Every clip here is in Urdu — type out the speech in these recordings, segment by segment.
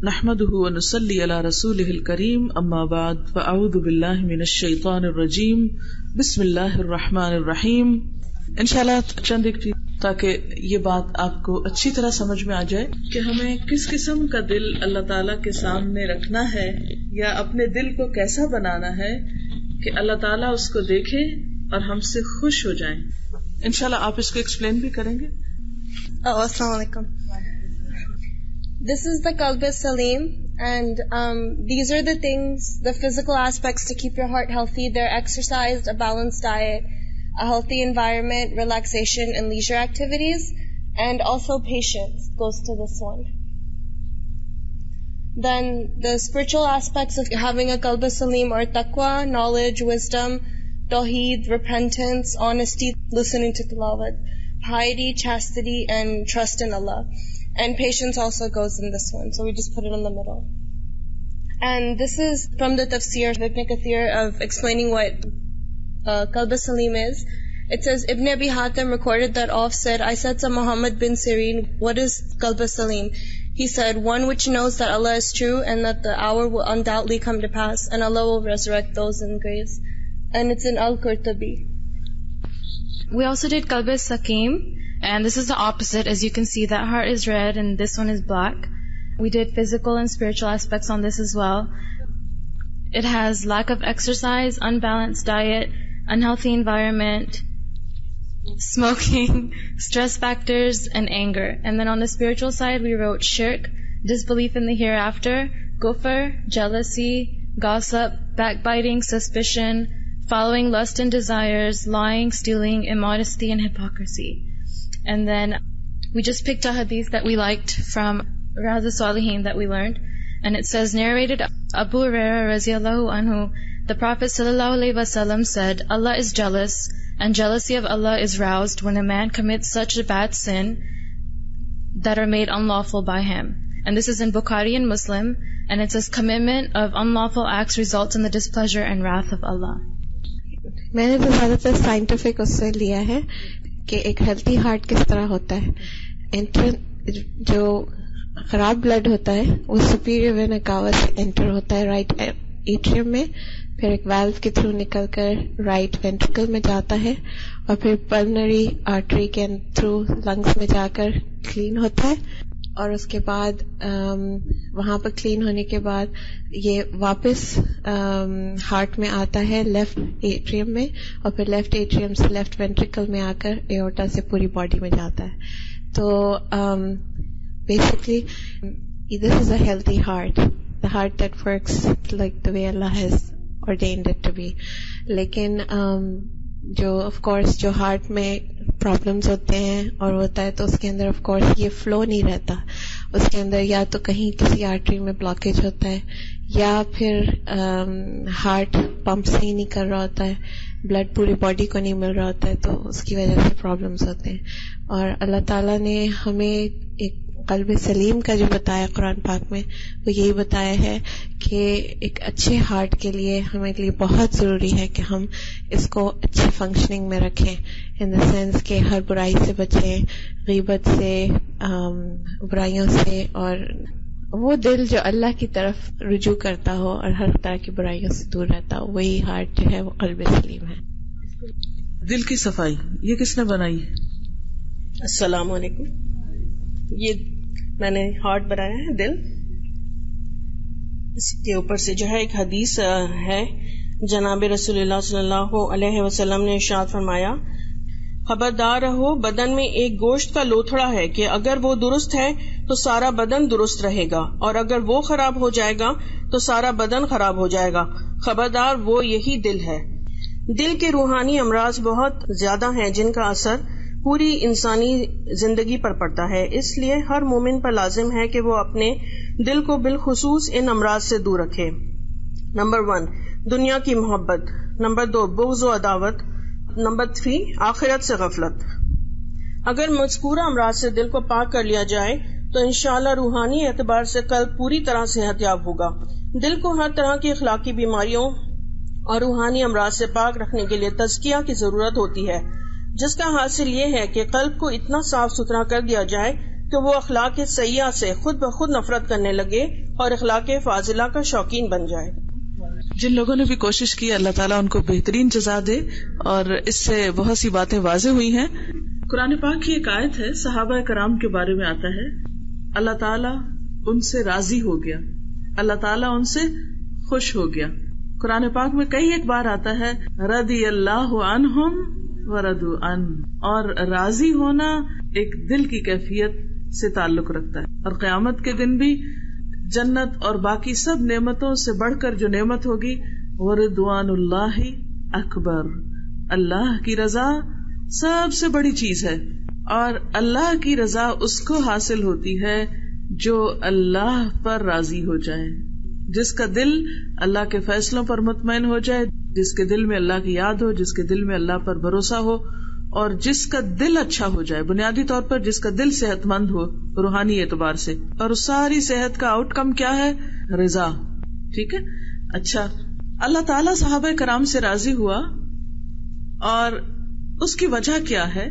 نحمده ونصلي على رسوله الكريم اما بعد فاعوذ بالله من الشیطان الرجیم بسم اللہ الرحمن الرحیم. انشاءاللہ چند ایک چیز تاکہ یہ بات آپ کو اچھی طرح سمجھ میں آ جائے کہ ہمیں کس قسم کا دل اللہ تعالیٰ کے سامنے رکھنا ہے یا اپنے دل کو کیسا بنانا ہے کہ اللہ تعالیٰ اس کو دیکھے اور ہم سے خوش ہو جائیں. انشاءاللہ آپ اس کو ایکسپلین بھی کریں گے. السلام علیکم. This is the Qalb Salim, and these are the things, the physical aspects to keep your heart healthy. They're exercise, a balanced diet, a healthy environment, relaxation and leisure activities, and also patience goes to this one. Then the spiritual aspects of having a Qalb Salim are taqwa, knowledge, wisdom, tawheed, repentance, honesty, listening to tilawat, piety, chastity, and trust in Allah. And patience also goes in this one, so we just put it in the middle. And this is from the tafsir of Ibn Kathir of explaining what Qalb Salim is. It says, Ibn Abi Hatim recorded that Auf said, I said to Muhammad bin Sirin, what is Qalb Salim? He said, one which knows that Allah is true and that the hour will undoubtedly come to pass and Allah will resurrect those in graves. And it's in Al-Qurtubi. We also did Qalb Sakim. And this is the opposite. As you can see, that heart is red and this one is black. We did physical and spiritual aspects on this as well. It has lack of exercise, unbalanced diet, unhealthy environment, smoking, stress factors, and anger. And then on the spiritual side, we wrote shirk, disbelief in the hereafter, kufr, jealousy, gossip, backbiting, suspicion, following lust and desires, lying, stealing, immodesty, and hypocrisy. And then we just picked a hadith that we liked from Riyadh al-Salihin that we learned. And it says, narrated Abu Hurairah raziyallahu anhu, the Prophet sallallahu alaihi wasallam said, Allah is jealous, and jealousy of Allah is roused when a man commits such a bad sin that are made unlawful by him. And this is in Bukhari and Muslim. And it says, commitment of unlawful acts results in the displeasure and wrath of Allah. میں نے تو زیادہ تر سائنٹیفک اس سے لیا ہے کہ ایک ہیلتھی ہارٹ کس طرح ہوتا ہے. جو خراب بلڈ ہوتا ہے وہ سپیریور وینا کاوا سے انٹر ہوتا ہے رائٹ ایٹریم میں, پھر ایک ویلو کے تھرو نکل کر رائٹ وینٹریکل میں جاتا ہے اور پھر پلمنری آرٹری کے تھرو لنگس میں جا کر کلین ہوتا ہے, اور اس کے بعد وہاں پر کلین ہونے کے بعد یہ واپس ہارٹ میں آتا ہے لیفٹ ایٹریم میں, اور پھر لیفٹ ایٹریم سے لیفٹ وینٹریکل میں آ کر ایورٹا سے پوری باڈی میں جاتا ہے. تو basically this is a healthy heart, the heart that works like the way Allah has ordained it to be. لیکن جو آف کورس جو ہارٹ میں پرابلمس ہوتے ہیں اور ہوتا ہے تو اس کے اندر آف کورس یہ فلو نہیں رہتا, اس کے اندر یا تو کہیں کسی آرٹری میں بلاکیج ہوتا ہے یا پھر ہارٹ پمپ صحیح نہیں کر رہا ہوتا ہے, بلڈ پوری باڈی کو نہیں مل رہا ہوتا ہے, تو اس کی وجہ سے پرابلمس ہوتے ہیں. اور اللہ تعالیٰ نے ہمیں ایک قلب سلیم کا جو بتایا قرآن پاک میں, وہ یہی بتایا ہے کہ ایک اچھے ہارٹ کے لیے ہمارے لیے بہت ضروری ہے کہ ہم اس کو اچھی فنکشننگ میں رکھیں, ان دا سینس کہ ہر برائی سے بچیں, غیبت سے, برائیوں سے, اور وہ دل جو اللہ کی طرف رجوع کرتا ہو اور ہر طرح کی برائیوں سے دور رہتا ہو, وہی ہارٹ جو ہے وہ قلب سلیم ہے. دل کی صفائی یہ کس نے بنائی؟ السلام علیکم. یہ میں نے ہارٹ بنایا ہے دل. اس کے اوپر سے جو ہے ایک حدیث ہے, جناب رسول اللہ صلی اللہ علیہ وسلم نے ارشاد فرمایا, خبردار رہو, بدن میں ایک گوشت کا لوتھڑا ہے کہ اگر وہ درست ہے تو سارا بدن درست رہے گا, اور اگر وہ خراب ہو جائے گا تو سارا بدن خراب ہو جائے گا. خبردار وہ یہی دل ہے. دل کے روحانی امراض بہت زیادہ ہیں جن کا اثر پوری انسانی زندگی پر پڑتا ہے, اس لیے ہر مومن پر لازم ہے کہ وہ اپنے دل کو بالخصوص ان امراض سے دور رکھے. نمبر 1 دنیا کی محبت, نمبر 2 بغض و عداوت, نمبر 3 آخرت سے غفلت. اگر مذکورہ امراض سے دل کو پاک کر لیا جائے تو انشاءاللہ روحانی اعتبار سے قلب پوری طرح صحت یاب ہوگا. دل کو ہر طرح کی اخلاقی بیماریوں اور روحانی امراض سے پاک رکھنے کے لیے تزکیہ کی ضرورت ہوتی ہے. جس کا حاصل یہ ہے کہ قلب کو اتنا صاف ستھرا کر دیا جائے کہ وہ اخلاق سیئہ سے خود بخود نفرت کرنے لگے اور اخلاق فاضلہ کا شوقین بن جائے. جن لوگوں نے بھی کوشش کی اللہ تعالیٰ ان کو بہترین جزا دے، اور اس سے بہت سی باتیں واضح ہوئی ہیں. قرآن پاک کی ایک آیت ہے، صحابہ کرام کے بارے میں آتا ہے اللہ تعالیٰ ان سے راضی ہو گیا، اللہ تعالیٰ ان سے خوش ہو گیا. قرآن پاک میں کئی ایک بار آتا ہے رضی اللہ عنہم ورضوا عنہ، اور راضی ہونا ایک دل کی کیفیت سے تعلق رکھتا ہے. اور قیامت کے دن بھی جنت اور باقی سب نعمتوں سے بڑھ کر جو نعمت ہوگی ورضوان اللہ اکبر، اللہ کی رضا سب سے بڑی چیز ہے. اور اللہ کی رضا اس کو حاصل ہوتی ہے جو اللہ پر راضی ہو جائے، جس کا دل اللہ کے فیصلوں پر مطمئن ہو جائے، جس کے دل میں اللہ کی یاد ہو، جس کے دل میں اللہ پر بھروسہ ہو، اور جس کا دل اچھا ہو جائے. بنیادی طور پر جس کا دل صحت مند ہو روحانی اعتبار سے، اور اس ساری صحت کا آؤٹ کم کیا ہے؟ رضا. ٹھیک ہے. اچھا، اللہ تعالیٰ صحابہ کرام سے راضی ہوا، اور اس کی وجہ کیا ہے؟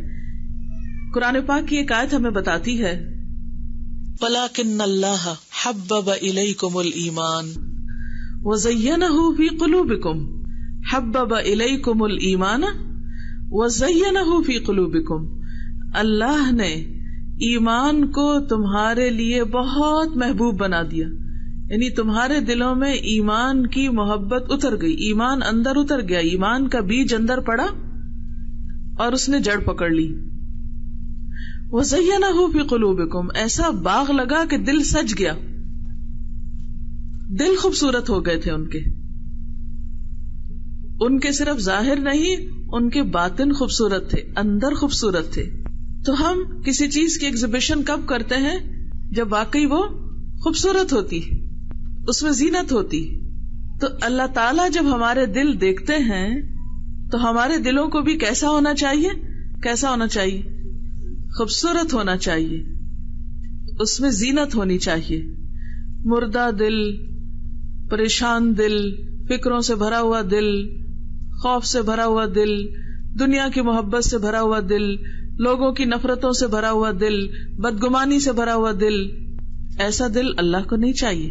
قرآن پاک کی ایک آیت ہمیں بتاتی ہے وَلَكِنَّ اللَّهَ حَبَّبَ إِلَيْكُمُ الْإِيمَانَ وَزَيَّنَهُ فِي قُلُوبِكُمْ حَبَّبَ إِلَيْكُمُ الْإِيمَانَ وَزَيَّنَهُ فِي قُلُوبِكُمْ. اللہ نے ایمان کو تمہارے لیے بہت محبوب بنا دیا، یعنی تمہارے دلوں میں ایمان کی محبت اتر گئی، ایمان اندر اتر گیا، ایمان کا بیج اندر پڑا اور اس نے جڑ پکڑ لی. وَزَيَّنَهُ فِي قُلُوبِكُمْ، ایسا باغ لگا کہ دل سج گیا، دل خوبصورت ہو گئے تھے ان کے صرف ظاہر نہیں، ان کے باطن خوبصورت تھے، اندر خوبصورت تھے. تو ہم کسی چیز کی ایگزیبیشن کب کرتے ہیں؟ جب واقعی وہ خوبصورت ہوتی، اس میں زینت ہوتی. تو اللہ تعالیٰ جب ہمارے دل دیکھتے ہیں تو ہمارے دلوں کو بھی کیسا ہونا چاہیے؟ کیسا ہونا چاہیے؟ خوبصورت ہونا چاہیے، اس میں زینت ہونی چاہیے. مردہ دل، پریشان دل، فکروں سے بھرا ہوا دل، خوف سے بھرا ہوا دل، دنیا کی محبت سے بھرا ہوا دل، لوگوں کی نفرتوں سے بھرا ہوا دل، بدگمانی سے بھرا ہوا دل، ایسا دل اللہ کو نہیں چاہیے.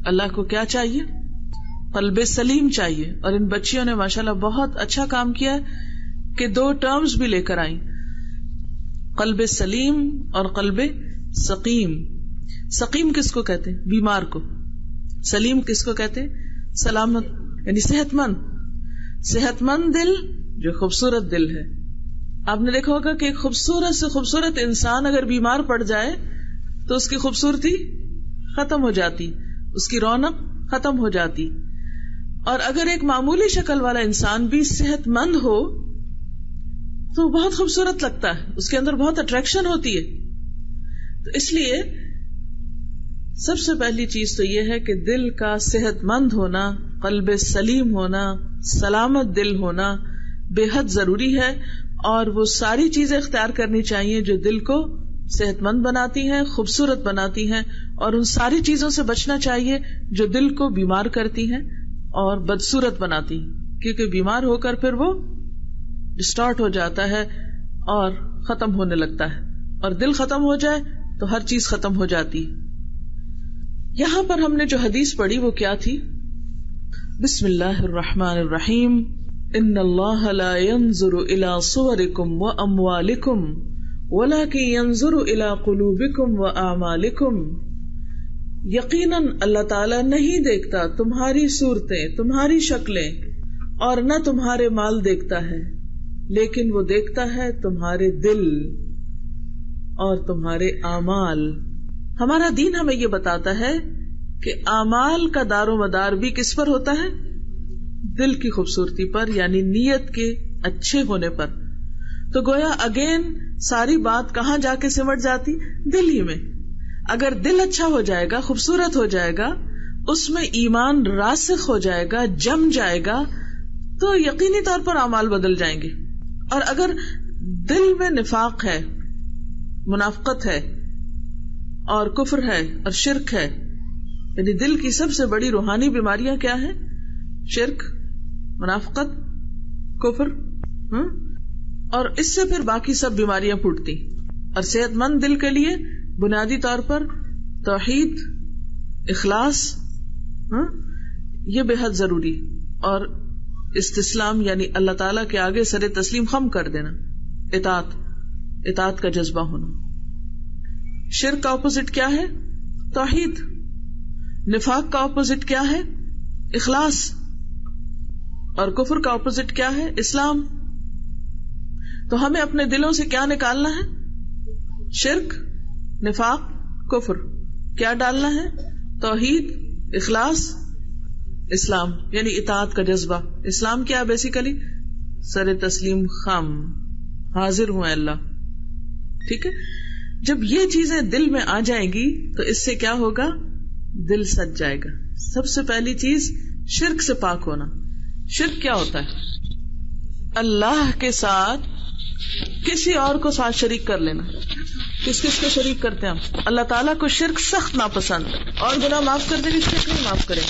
اللہ کو کیا چاہیے؟ قلب سلیم چاہیے. اور ان بچیوں نے ماشاءاللہ بہت اچھا کام کیا کہ 2 ٹرمز بھی لے کر آئیں، قلب سلیم اور قلب سقیم. سقیم کس کو کہتے ہیں؟ بیمار کو. سلیم کس کو کہتے ہیں؟ سلامت، یعنی صحت مند. صحت مند دل جو خوبصورت دل ہے. آپ نے دیکھا ہوگا کہ ایک خوبصورت سے خوبصورت انسان اگر بیمار پڑ جائے تو اس کی خوبصورتی ختم ہو جاتی، اس کی رونق ختم ہو جاتی. اور اگر ایک معمولی شکل والا انسان بھی صحت مند ہو تو بہت خوبصورت لگتا ہے، اس کے اندر بہت اٹریکشن ہوتی ہے. تو اس لیے سب سے پہلی چیز تو یہ ہے کہ دل کا صحت مند ہونا، قلب سلیم ہونا، سلامت دل ہونا بے حد ضروری ہے. اور وہ ساری چیزیں اختیار کرنی چاہیے جو دل کو صحت مند بناتی ہیں، خوبصورت بناتی ہیں، اور ان ساری چیزوں سے بچنا چاہیے جو دل کو بیمار کرتی ہیں اور بدصورت بناتی ہیں، کیونکہ بیمار ہو کر پھر وہ ڈسٹارٹ ہو جاتا ہے اور ختم ہونے لگتا ہے. اور دل ختم ہو جائے تو ہر چیز ختم ہو جاتی. یہاں پر ہم نے جو حدیث پڑھی وہ کیا تھی؟ بسم اللہ الرحمن الرحیم. ان اللہ لا ينظر الى صورکم واموالکم ولکن ينظر الى قلوبکم واعمالکم. یقیناً اللہ تعالیٰ نہیں دیکھتا تمہاری صورتیں، تمہاری شکلیں، اور نہ تمہارے مال دیکھتا ہے، لیکن وہ دیکھتا ہے تمہارے دل اور تمہارے اعمال. ہمارا دین ہمیں یہ بتاتا ہے کہ اعمال کا دار و مدار بھی کس پر ہوتا ہے؟ دل کی خوبصورتی پر، یعنی نیت کے اچھے ہونے پر. تو گویا اگین ساری بات کہاں جا کے سمٹ جاتی؟ دل ہی میں. اگر دل اچھا ہو جائے گا، خوبصورت ہو جائے گا، اس میں ایمان راسخ ہو جائے گا، جم جائے گا، تو یقینی طور پر اعمال بدل جائیں گے. اور اگر دل میں نفاق ہے، منافقت ہے اور کفر ہے اور شرک ہے، یعنی دل کی سب سے بڑی روحانی بیماریاں کیا ہیں؟ شرک، منافقت، کفر اور اس سے پھر باقی سب بیماریاں پھوٹتی. اور صحت مند دل کے لیے بنیادی طور پر توحید، اخلاص، یہ بے حد ضروری. اور استسلام یعنی اللہ تعالیٰ کے آگے سر تسلیم خم کر دینا، اطاعت کا جذبہ ہونا. شرک کا اپوزٹ کیا ہے؟ توحید. نفاق کا اپوزٹ کیا ہے؟ اخلاص. اور کفر کا اپوزٹ کیا ہے؟ اسلام. تو ہمیں اپنے دلوں سے کیا نکالنا ہے؟ شرک، نفاق، کفر. کیا ڈالنا ہے؟ توحید، اخلاص، اسلام یعنی اطاعت کا جذبہ. اسلام کیا بیسیکلی؟ سر تسلیم خم، حاضر ہوں اللہ. ٹھیک ہے. جب یہ چیزیں دل میں آ جائیں گی تو اس سے کیا ہوگا؟ دل سج جائے گا. سب سے پہلی چیز شرک سے پاک ہونا. شرک کیا ہوتا ہے؟ اللہ کے ساتھ کسی اور کو ساتھ شریک کر لینا. کس کس کو شریک کرتے ہیں ہم؟ اللہ تعالیٰ کو شرک سخت ناپسند. اور گناہ معاف کر دے گی، شرک نہیں معاف کرے.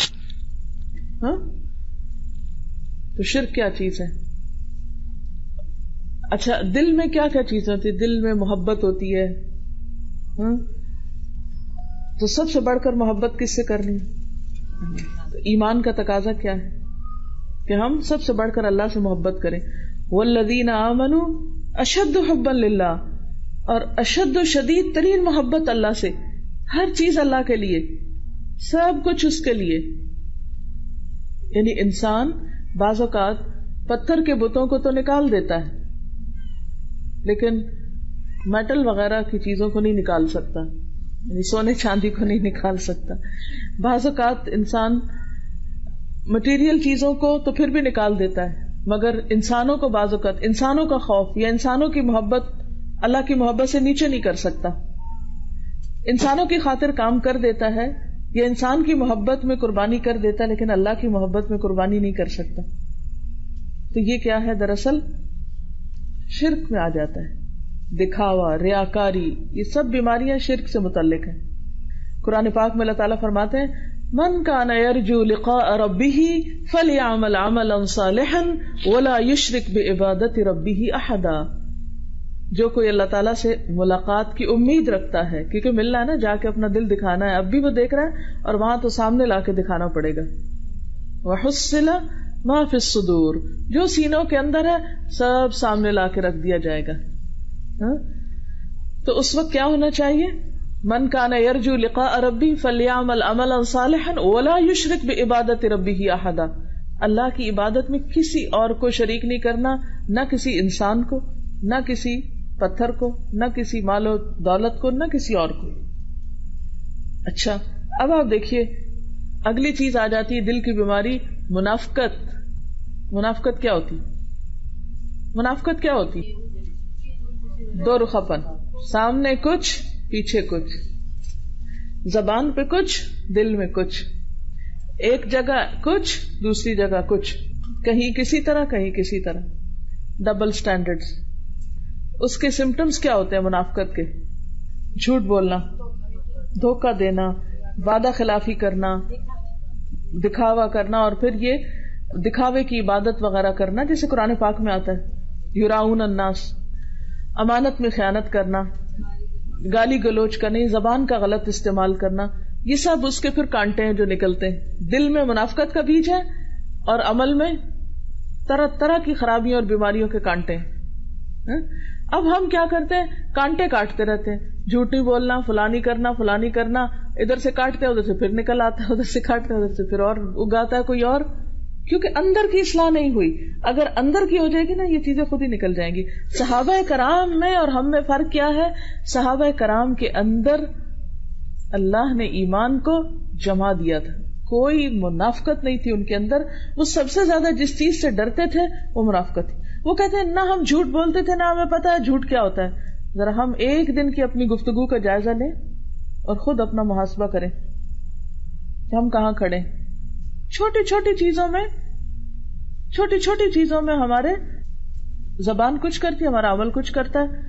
ہاں، تو شرک کیا چیز ہے؟ اچھا، دل میں کیا کیا چیز ہوتی ہے؟ دل میں محبت ہوتی ہے. تو سب سے بڑھ کر محبت کس سے کرنی؟ تو ایمان کا تقاضا کیا ہے کہ ہم سب سے بڑھ کر اللہ سے محبت کریں. والذین آمنوا اشد حبا للہ، اور اشد و شدید ترین محبت اللہ سے. ہر چیز اللہ کے لیے، سب کچھ اس کے لیے. یعنی انسان بعض اوقات پتھر کے بتوں کو تو نکال دیتا ہے لیکن میٹل وغیرہ کی چیزوں کو نہیں نکال سکتا، یعنی سونے چاندی کو نہیں نکال سکتا. بعض اوقات انسان مٹیریل چیزوں کو تو پھر بھی نکال دیتا ہے، مگر انسانوں کو بعض اوقات انسانوں کا خوف یا انسانوں کی محبت اللہ کی محبت سے نیچے نہیں کر سکتا. انسانوں کی خاطر کام کر دیتا ہے یا انسان کی محبت میں قربانی کر دیتا ہے لیکن اللہ کی محبت میں قربانی نہیں کر سکتا. تو یہ کیا ہے؟ دراصل شرک میں آ جاتا ہے. دکھاوا، ریاکاری، یہ سب بیماریاں شرک سے متعلق ہیں. قرآن پاک میں اللہ تعالیٰ فرماتے ہیں من کان یرجو لقاء ربہ فلیعمل عملا صالحا ولا یشرک بعبادت ربہ احدا. جو کوئی اللہ تعالیٰ سے ملاقات کی امید رکھتا ہے، کیونکہ ملنا ہے نا، جا کے اپنا دل دکھانا ہے. اب بھی وہ دیکھ رہا ہے اور وہاں تو سامنے لا کے دکھانا پڑے گا. وحصل ما فی الصدور، جو سینوں کے اندر ہے سب سامنے لا کے رکھ دیا جائے گا. تو اس وقت کیا ہونا چاہیے؟ من کان یرجو لقاء ربہ فلیعمل عملا صالحا ولا یشرک بعبادت ربہ احدا. اللہ کی عبادت میں کسی اور کو شریک نہیں کرنا، نہ کسی انسان کو، نہ کسی پتھر کو، نہ کسی مال و دولت کو، نہ کسی اور کو. اچھا، اب آپ دیکھیے اگلی چیز آ جاتی ہے دل کی بیماری، منافقت. منافقت کیا ہوتی؟ منافقت کیا ہوتی؟ دو رخاپن، سامنے کچھ پیچھے کچھ، زبان پہ کچھ دل میں کچھ، ایک جگہ کچھ دوسری جگہ کچھ، کہیں کسی طرح کہیں کسی طرح، ڈبل سٹینڈرڈز. اس کے سمٹمز کیا ہوتے ہیں منافقت کے؟ جھوٹ بولنا، دھوکہ دینا، وعدہ خلافی کرنا، دکھاوا کرنا، اور پھر یہ دکھاوے کی عبادت وغیرہ کرنا جیسے قرآن پاک میں آتا ہے. یراؤن الناس، امانت میں خیانت کرنا، گالی گلوچ کرنا، زبان کا غلط استعمال کرنا، یہ سب اس کے پھر کانٹے ہیں جو نکلتے ہیں. دل میں منافقت کا بیج ہے اور عمل میں طرح طرح کی خرابیوں اور بیماریوں کے کانٹے ہیں. اب ہم کیا کرتے ہیں؟ کانٹے کاٹتے رہتے ہیں. جھوٹ نہیں بولنا، فلانی کرنا، فلانی کرنا، ادھر سے کاٹتے ادھر سے پھر نکل آتا ہے، ادھر سے کاٹتے ادھر سے پھر اور اگاتا ہے کوئی اور، کیونکہ اندر کی اصلاح نہیں ہوئی. اگر اندر کی ہو جائے گی نا یہ چیزیں خود ہی نکل جائیں گی. صحابہ کرام میں اور ہم میں فرق کیا ہے؟ صحابہ کرام کے اندر اللہ نے ایمان کو جما دیا تھا، کوئی منافقت نہیں تھی ان کے اندر. وہ سب سے زیادہ جس چیز سے ڈرتے تھے وہ منافقت تھی. وہ کہتے ہیں نہ ہم جھوٹ بولتے تھے نہ ہمیں پتا ہے جھوٹ کیا ہوتا ہے. ذرا ہم ایک دن کی اپنی گفتگو کا جائزہ لیں اور خود اپنا محاسبہ کریں کہ ہم کہاں کھڑے. چھوٹی چھوٹی چیزوں میں ہمارے زبان کچھ کرتی ہے، ہمارا عمل کچھ کرتا ہے.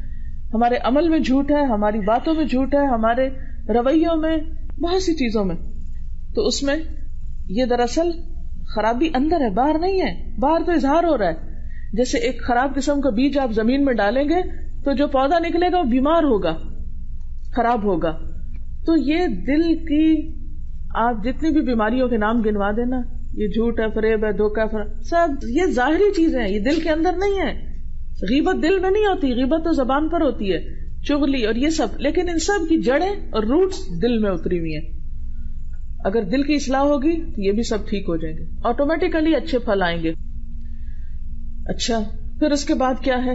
ہمارے عمل میں جھوٹ ہے، ہماری باتوں میں جھوٹ ہے، ہمارے رویوں میں، بہت سی چیزوں میں. تو اس میں یہ دراصل خرابی اندر ہے، باہر نہیں ہے. باہر تو اظہار ہو رہا ہے جیسے ایک خراب قسم کا بیج آپ زمین میں ڈالیں گے تو جو پودا نکلے گا وہ بیمار ہوگا, خراب ہوگا. تو یہ دل کی آپ جتنی بھی بیماریوں کے نام گنوا دینا, یہ جھوٹ ہے, فریب ہے, دھوکہ, سب یہ ظاہری چیزیں ہیں, یہ دل کے اندر نہیں ہے. غیبت دل میں نہیں ہوتی, غیبت تو زبان پر ہوتی ہے, چغلی اور یہ سب, لیکن ان سب کی جڑیں اور روٹس دل میں اتری ہوئی ہیں. اگر دل کی اصلاح ہوگی تو یہ بھی سب ٹھیک ہو جائیں گے, آٹومیٹیکلی اچھے پھل آئیں گے. اچھا, پھر اس کے بعد کیا ہے؟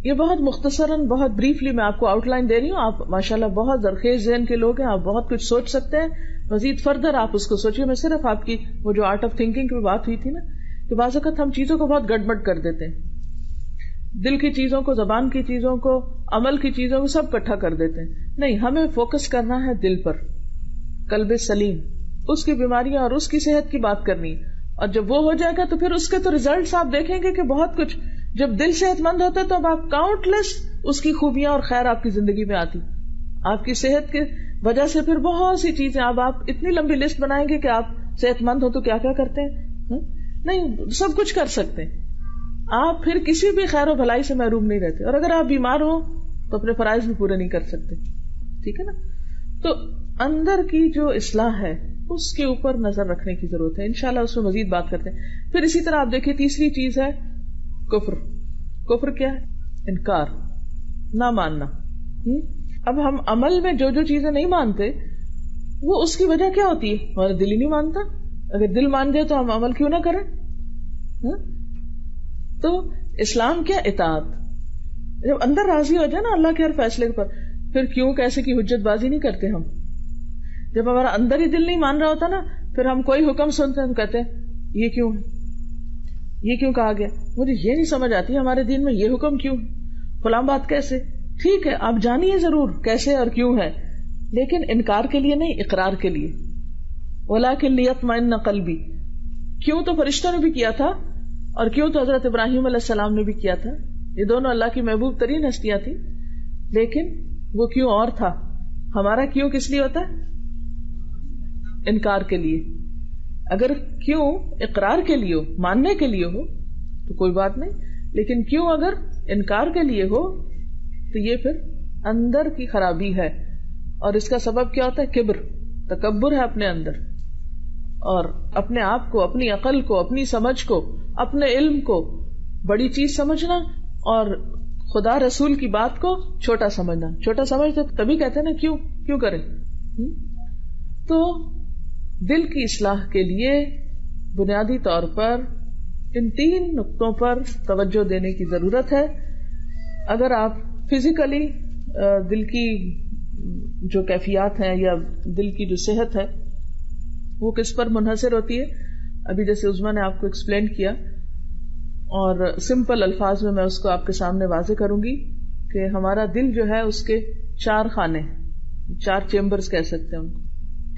یہ بہت مختصراً, بہت بریفلی میں آپ کو آؤٹ لائن دے رہی ہوں. آپ ماشاءاللہ بہت زرخیز ذہن کے لوگ ہیں, آپ بہت کچھ سوچ سکتے ہیں. مزید فردر آپ اس کو سوچیے. میں صرف آپ کی وہ جو آرٹ آف تھنکنگ کی بات ہوئی تھی نا, کہ بعض اوقات ہم چیزوں کو بہت گڑبڑ کر دیتے ہیں, دل کی چیزوں کو, زبان کی چیزوں کو, عمل کی چیزوں کو سب اکٹھا کر دیتے ہیں. نہیں, ہمیں فوکس کرنا ہے دل پر, قلب سلیم, اس کی بیماریاں اور اس کی صحت کی بات کرنی. اور جب وہ ہو جائے گا تو پھر اس کے تو ریزلٹس آپ دیکھیں گے کہ بہت کچھ. جب دل صحت مند ہوتا ہے تو اب آپ کاؤنٹ لیس اس کی خوبیاں اور خیر آپ کی زندگی میں آتی. آپ کی صحت کی وجہ سے پھر بہت سی چیزیں, اب آپ اتنی لمبی لسٹ بنائیں گے کہ آپ صحت مند ہو تو کیا کیا کرتے ہیں. نہیں, سب کچھ کر سکتے ہیں آپ, پھر کسی بھی خیر و بھلائی سے محروم نہیں رہتے. اور اگر آپ بیمار ہو تو اپنے فرائض بھی پورے نہیں کر سکتے. ٹھیک ہے نا. تو اندر کی جو اصلاح ہے اس کے اوپر نظر رکھنے کی ضرورت ہے. انشاءاللہ اس میں مزید بات کرتے ہیں. پھر اسی طرح آپ دیکھیے تیسری چیز ہے کفر. کفر کیا ہے؟ انکار, نہ ماننا. اب ہم عمل میں جو جو چیزیں نہیں مانتے وہ اس کی وجہ کیا ہوتی ہے؟ ہمارا دل ہی نہیں مانتا. اگر دل مان جائے تو ہم عمل کیوں نہ کریں؟ تو اسلام کیا؟ اطاعت. جب اندر راضی ہو جائے نا اللہ کے ہر فیصلے پر, پھر کیوں کیسے کی حجت بازی نہیں کرتے ہم. جب ہمارا اندر ہی دل نہیں مان رہا ہوتا نا, پھر ہم کوئی حکم سنتے ہیں تو کہتے ہیں یہ کیوں ہے, یہ کیوں کہا گیا, مجھے یہ نہیں سمجھ آتی ہمارے دین میں یہ حکم کیوں, فلاں بات کیسے. ٹھیک ہے, آپ جانیے ضرور کیسے اور کیوں ہے, لیکن انکار کے لیے نہیں, اقرار کے لیے. وَلَٰكِن لِيَطْمَئِنَّ قَلْبِي, کیوں تو فرشتوں نے بھی کیا تھا اور کیوں تو حضرت ابراہیم علیہ السلام نے بھی کیا تھا. یہ دونوں اللہ کی محبوب ترین ہستیاں تھیں, لیکن وہ کیوں اور تھا. ہمارا کیوں کس لیے ہوتا ہے؟ انکار کے لیے. اگر کیوں اقرار کے لیے ہو, ماننے کے لیے ہو تو کوئی بات نہیں, لیکن کیوں اگر انکار کے لیے ہو تو یہ پھر اندر کی خرابی ہے. اور اس کا سبب کیا ہوتا ہے؟ کبر, تکبر ہے اپنے اندر, اور اپنے آپ کو, اپنی عقل کو, اپنی سمجھ کو, اپنے علم کو بڑی چیز سمجھنا اور خدا رسول کی بات کو چھوٹا سمجھنا. چھوٹا سمجھتے تبھی کہتے ہیں نا کیوں کریں. تو دل کی اصلاح کے لیے بنیادی طور پر ان 3 نقطوں پر توجہ دینے کی ضرورت ہے. اگر آپ فزیکلی دل کی جو کیفیات ہیں یا دل کی جو صحت ہے وہ کس پر منحصر ہوتی ہے, ابھی جیسے عظما نے آپ کو ایکسپلین کیا, اور سمپل الفاظ میں اس کو آپ کے سامنے واضح کروں گی کہ ہمارا دل جو ہے اس کے 4 خانے, 4 چیمبرز کہہ سکتے ہیں ان کو.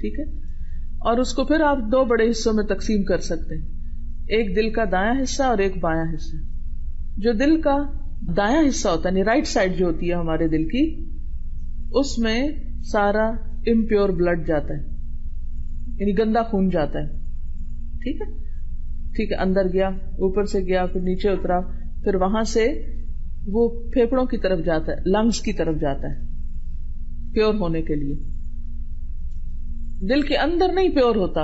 ٹھیک ہے, اور اس کو پھر آپ 2 بڑے حصوں میں تقسیم کر سکتے ہیں. ایک دل کا دایاں حصہ اور ایک بایاں حصہ. جو دل کا دایاں حصہ ہوتا ہے, یعنی رائٹ سائڈ جو ہوتی ہے ہمارے دل کی, اس میں سارا امپیور بلڈ جاتا ہے, یعنی گندا خون جاتا ہے. ٹھیک ہے, ٹھیک ہے, اندر گیا, اوپر سے گیا, پھر نیچے اترا, پھر وہاں سے وہ پھیپڑوں کی طرف جاتا ہے, لنگز کی طرف جاتا ہے پیور ہونے کے لیے. دل کے اندر نہیں پیور ہوتا.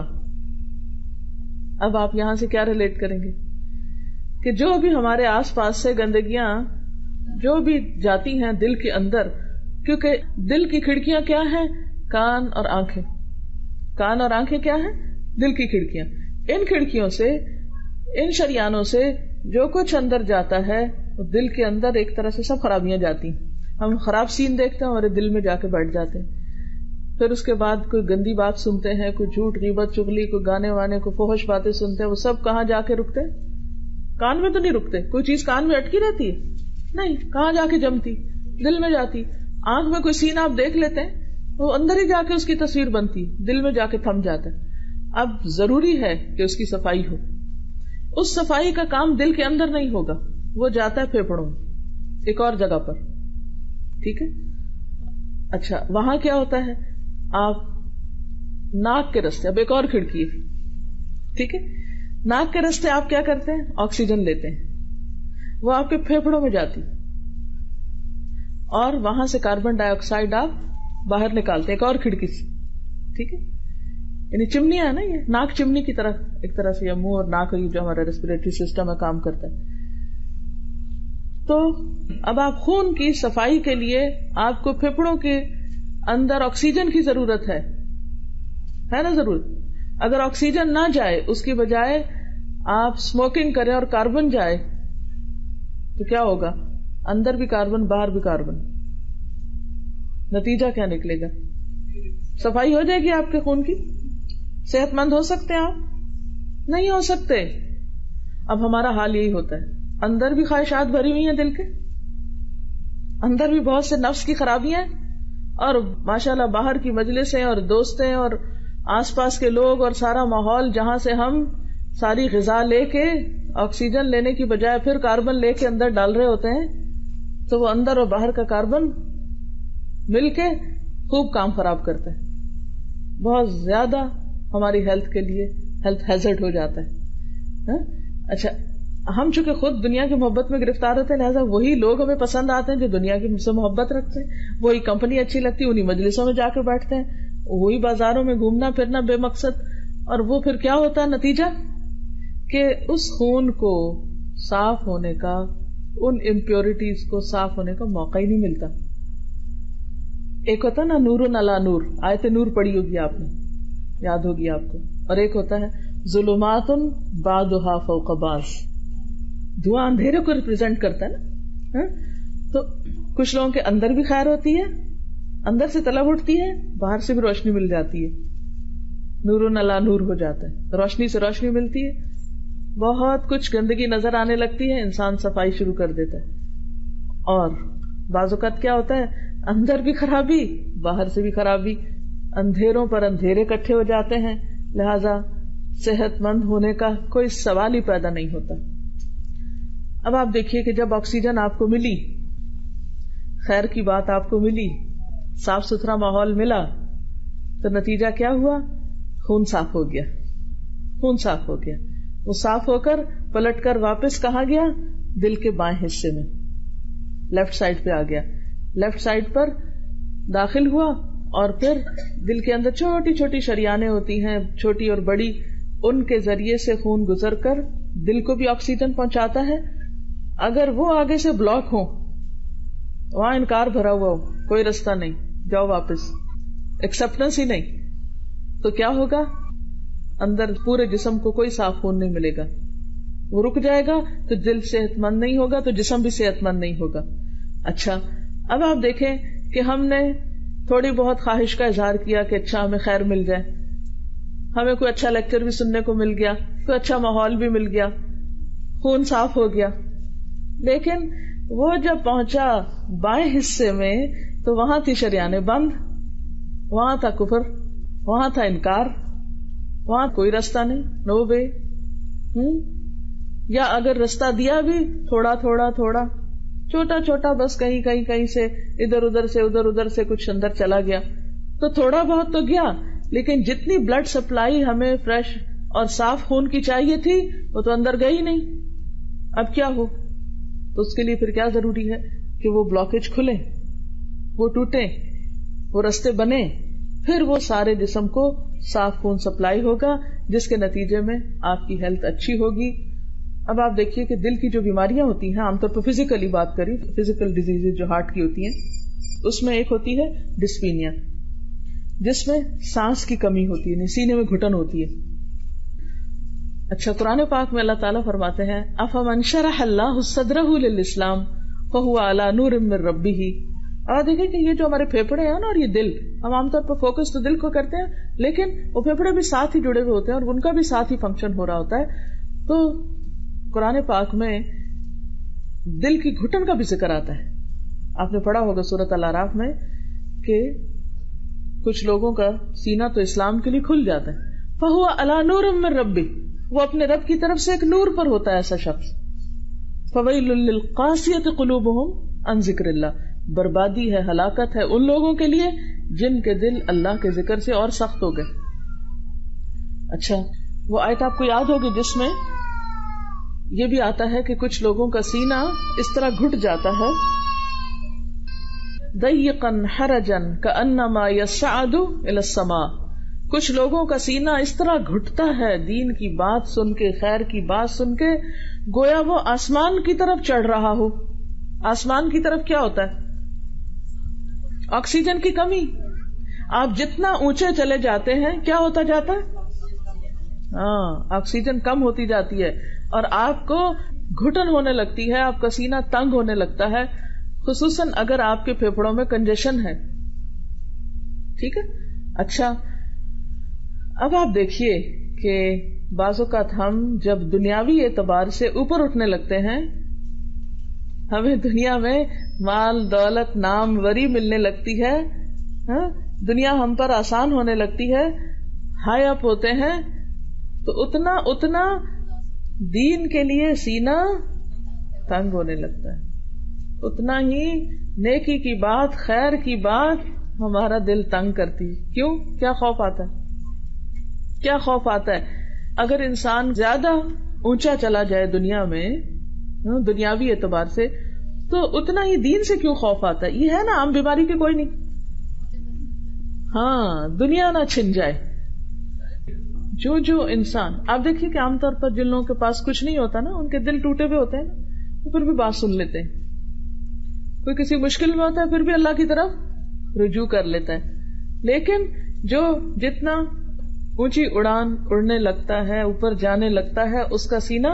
اب آپ یہاں سے کیا ریلیٹ کریں گے کہ جو بھی ہمارے آس پاس سے گندگیاں جو بھی جاتی ہیں دل کے اندر, کیونکہ دل کی کھڑکیاں کیا ہیں؟ کان اور آنکھیں. کان اور آنکھیں کیا ہیں؟ دل کی کھڑکیاں. ان کھڑکیوں سے, ان شریانوں سے جو کچھ اندر جاتا ہے وہ دل کے اندر ایک طرح سے سب خرابیاں جاتی ہیں. ہم خراب سین دیکھتے ہیں ہمارے دل میں جا کے بیٹھ جاتے ہیں. پھر اس کے بعد کوئی گندی بات سنتے ہیں, کوئی جھوٹ, غیبت, چغلی, کوئی گانے وانے, کوئی فحش باتیں سنتے ہیں, وہ سب کہاں جا کے رکتے ہیں؟ کان میں تو نہیں رکتے. کوئی چیز کان میں اٹکی رہتی ہے؟ نہیں, کہاں جا کے جمتی؟ دل میں جاتی. آنکھ میں کوئی سین آپ دیکھ لیتے ہیں, وہ اندر ہی جا کے اس کی تصویر بنتی, دل میں جا کے تھم جاتا ہے. اب ضروری ہے کہ اس کی صفائی ہو. اس صفائی کا کام دل کے اندر نہیں ہوگا, وہ جاتا ہے پھیپڑوں ایک اور جگہ پر. ٹھیک ہے, اچھا وہاں کیا ہوتا ہے؟ آپ ناک کے رستے, اب ایک اور کھڑکی ہے. ٹھیک ہے, ناک کے رستے آپ کیا کرتے ہیں؟ آکسیجن لیتے ہیں. وہ آپ کے پھیپھڑوں میں جاتی اور وہاں سے کاربن ڈائی آکسائڈ آپ باہر نکالتے ایک اور کھڑکی سے. ٹھیک ہے, یعنی چمنیاں ہے نا, یہ ناک چمنی کی طرح ایک طرح سے, یا منہ اور ناک جو ہمارا ریسپیریٹری سسٹم ہے کام کرتا ہے. تو اب آپ خون کی صفائی کے لیے آپ کو پھیپھڑوں کے اندر آکسیجن کی ضرورت ہے نا ضرورت. اگر آکسیجن نہ جائے, اس کی بجائے آپ اسموکنگ کریں اور کاربن جائے تو کیا ہوگا؟ اندر بھی کاربن باہر بھی کاربن. نتیجہ کیا نکلے گا؟ صفائی ہو جائے گی آپ کے خون کی؟ صحت مند ہو سکتے ہیں آپ؟ نہیں ہو سکتے. اب ہمارا حال یہی ہوتا ہے, اندر بھی خواہشات بھری ہوئی ہیں دل کے, اندر بھی بہت سے نفس کی خرابیاں ہیں, اور ماشاءاللہ باہر کی مجلسیں اور دوستیں اور آس پاس کے لوگ اور سارا ماحول جہاں سے ہم ساری غذا لے کے آکسیجن لینے کی بجائے پھر کاربن لے کے اندر ڈال رہے ہوتے ہیں, تو وہ اندر اور باہر کا کاربن مل کے خوب کام خراب کرتا ہے. بہت زیادہ ہماری ہیلتھ کے لیے ہیلتھ ہیزرڈ ہو جاتا ہے. اچھا, ہم چونکہ خود دنیا کی محبت میں گرفتار ہوتے ہیں, لہٰذا وہی لوگ ہمیں پسند آتے ہیں جو دنیا کی سے محبت رکھتے ہیں, وہی کمپنی اچھی لگتی ہے, انہی مجلسوں میں جا کے بیٹھتے ہیں, وہی بازاروں میں گھومنا پھرنا بے مقصد. اور وہ پھر کیا ہوتا ہے نتیجہ کہ اس خون کو صاف ہونے کا, ان امپیورٹیز کو صاف ہونے کا موقع ہی نہیں ملتا. ایک ہوتا نا نور علی نور, آیت نور پڑھی ہوگی آپ نے, یاد ہوگی آپ کو, اور ایک ہوتا ہے ظلمات بعضھا فوق بعض, دھواں اندھیرے کو ریپرزینٹ کرتا ہے نا. تو کچھ لوگوں کے اندر بھی خیر ہوتی ہے, اندر سے طلب اٹھتی ہے, باہر سے بھی روشنی مل جاتی ہے, نور علی نور ہو جاتا ہے, روشنی سے روشنی ملتی ہے, بہت کچھ گندگی نظر آنے لگتی ہے, انسان صفائی شروع کر دیتا ہے. اور بعض اوقات کیا ہوتا ہے, اندر بھی خرابی باہر سے بھی خرابی, اندھیروں پر اندھیرے اکٹھے ہو جاتے ہیں, لہذا صحت مند ہونے کا کوئی سوال ہی پیدا نہیں ہوتا. اب آپ دیکھیے کہ جب آکسیجن آپ کو ملی, خیر کی بات آپ کو ملی, صاف ستھرا ماحول ملا, تو نتیجہ کیا ہوا؟ خون صاف ہو گیا, خون صاف ہو گیا. وہ صاف ہو کر پلٹ کر واپس کہاں گیا؟ دل کے بائیں حصے میں, لیفٹ سائڈ پہ آ گیا. لیفٹ سائڈ پر داخل ہوا, اور پھر دل کے اندر چھوٹی چھوٹی شریانیں ہوتی ہیں, چھوٹی اور بڑی, ان کے ذریعے سے خون گزر کر دل کو بھی آکسیجن پہنچاتا ہے. اگر وہ آگے سے بلاک ہو, وہاں انکار بھرا ہوا ہو, کوئی رستہ نہیں, جاؤ واپس, ایکسپٹنس ہی نہیں, تو کیا ہوگا؟ اندر پورے جسم کو کوئی صاف خون نہیں ملے گا, وہ رک جائے گا, تو دل صحت مند نہیں ہوگا, تو جسم بھی صحت مند نہیں ہوگا. اچھا, اب آپ دیکھیں کہ ہم نے تھوڑی بہت خواہش کا اظہار کیا کہ اچھا ہمیں خیر مل جائے, ہمیں کوئی اچھا لیکچر بھی سننے کو مل گیا, کوئی اچھا ماحول بھی مل گیا, خون صاف ہو گیا. لیکن وہ جب پہنچا بائیں حصے میں تو وہاں تھی شریانیں بند, وہاں تھا کفر, وہاں تھا انکار, وہاں کوئی رستہ نہیں, نو وے. یا اگر رستہ دیا بھی تھوڑا تھوڑا تھوڑا چھوٹا چھوٹا, بس کہیں کہیں کہیں سے ادھر ادھر سے کچھ اندر چلا گیا, تو تھوڑا بہت تو گیا, لیکن جتنی بلڈ سپلائی ہمیں فریش اور صاف خون کی چاہیے تھی وہ تو اندر گئی نہیں. اب کیا ہو؟ تو اس کے لیے پھر کیا ضروری ہے کہ وہ بلاکیج کھلے, وہ ٹوٹے, وہ رستے بنے, پھر وہ سارے جسم کو صاف خون سپلائی ہوگا, جس کے نتیجے میں آپ کی ہیلتھ اچھی ہوگی. اب آپ دیکھیے کہ دل کی جو بیماریاں ہوتی ہیں, عام طور پر فزیکلی بات کریں, فزیکل ڈیزیز جو ہارٹ کی ہوتی ہیں, اس میں ایک ہوتی ہے ڈسپینیا, جس میں سانس کی کمی ہوتی ہے, سینے میں گھٹن ہوتی ہے. اچھا, قرآن پاک میں اللہ تعالیٰ فرماتے ہیں افمن شرح اللہ صدرہ للاسلام فہو علی نور من ربہ. اور دیکھیں کہ یہ جو ہمارے پھیپھڑے ہیں نا, اور یہ دل, ہم عام طور پر فوکس تو دل کو کرتے ہیں, لیکن وہ پھیپھڑے بھی ساتھ ہی جڑے ہوئے ہوتے ہیں, اور ان کا بھی ساتھ ہی فنکشن ہو رہا ہوتا ہے. تو قرآن پاک میں دل کی گھٹن کا بھی ذکر آتا ہے. آپ نے پڑھا ہوگا سورۃ الاعراف میں کہ کچھ لوگوں کا سینہ تو اسلام کے لیے کھل جاتا ہے, فہو علی نور من ربہ, وہ اپنے رب کی طرف سے ایک نور پر ہوتا ہے ایسا شخص. فویل للقاسیۃ قلوبہم عن ذکر اللہ, بربادی ہے, ہلاکت ہے ان لوگوں کے لیے جن کے دل اللہ کے ذکر سے اور سخت ہو گئے. اچھا, وہ آیت آپ کو یاد ہوگی جس میں یہ بھی آتا ہے کہ کچھ لوگوں کا سینہ اس طرح گھٹ جاتا ہے، ضيقا حرجا كأنما يصعد الى السماء. کچھ لوگوں کا سینہ اس طرح گھٹتا ہے دین کی بات سن کے، خیر کی بات سن کے، گویا وہ آسمان کی طرف چڑھ رہا ہو. آسمان کی طرف کیا ہوتا ہے؟ آکسیجن کی کمی. آپ جتنا اونچے چلے جاتے ہیں کیا ہوتا جاتا ہے؟ آکسیجن کم ہوتی جاتی ہے اور آپ کو گھٹن ہونے لگتی ہے، آپ کا سینہ تنگ ہونے لگتا ہے، خصوصاً اگر آپ کے پھیپھڑوں میں کنجیشن ہے. ٹھیک ہے. اچھا، اب آپ دیکھیے کہ بعض اوقات ہم جب دنیاوی اعتبار سے اوپر اٹھنے لگتے ہیں، ہمیں دنیا میں مال دولت نام وری ملنے لگتی ہے، دنیا ہم پر آسان ہونے لگتی ہے، ہائی اپ ہوتے ہیں، تو اتنا دین کے لیے سینہ تنگ ہونے لگتا ہے، اتنا ہی نیکی کی بات، خیر کی بات ہمارا دل تنگ کرتی ہے. کیوں؟ کیا خوف آتا ہے؟ کیا خوف آتا ہے؟ اگر انسان زیادہ اونچا چلا جائے دنیا میں دنیاوی اعتبار سے، تو اتنا ہی دین سے کیوں خوف آتا ہے؟ یہ ہے نا عام بیماری کی کوئی نہیں. ہاں، دنیا نہ چھن جائے. جو انسان، آپ دیکھیے کہ عام طور پر جن لوگوں کے پاس کچھ نہیں ہوتا نا، ان کے دل ٹوٹے ہوئے ہوتے ہیں نا، وہ پھر بھی بات سن لیتے ہیں. کوئی کسی مشکل میں ہوتا ہے پھر بھی اللہ کی طرف رجوع کر لیتا ہے. لیکن جو جتنا اونچی اڑان اڑنے لگتا ہے، اوپر جانے لگتا ہے، اس کا سینہ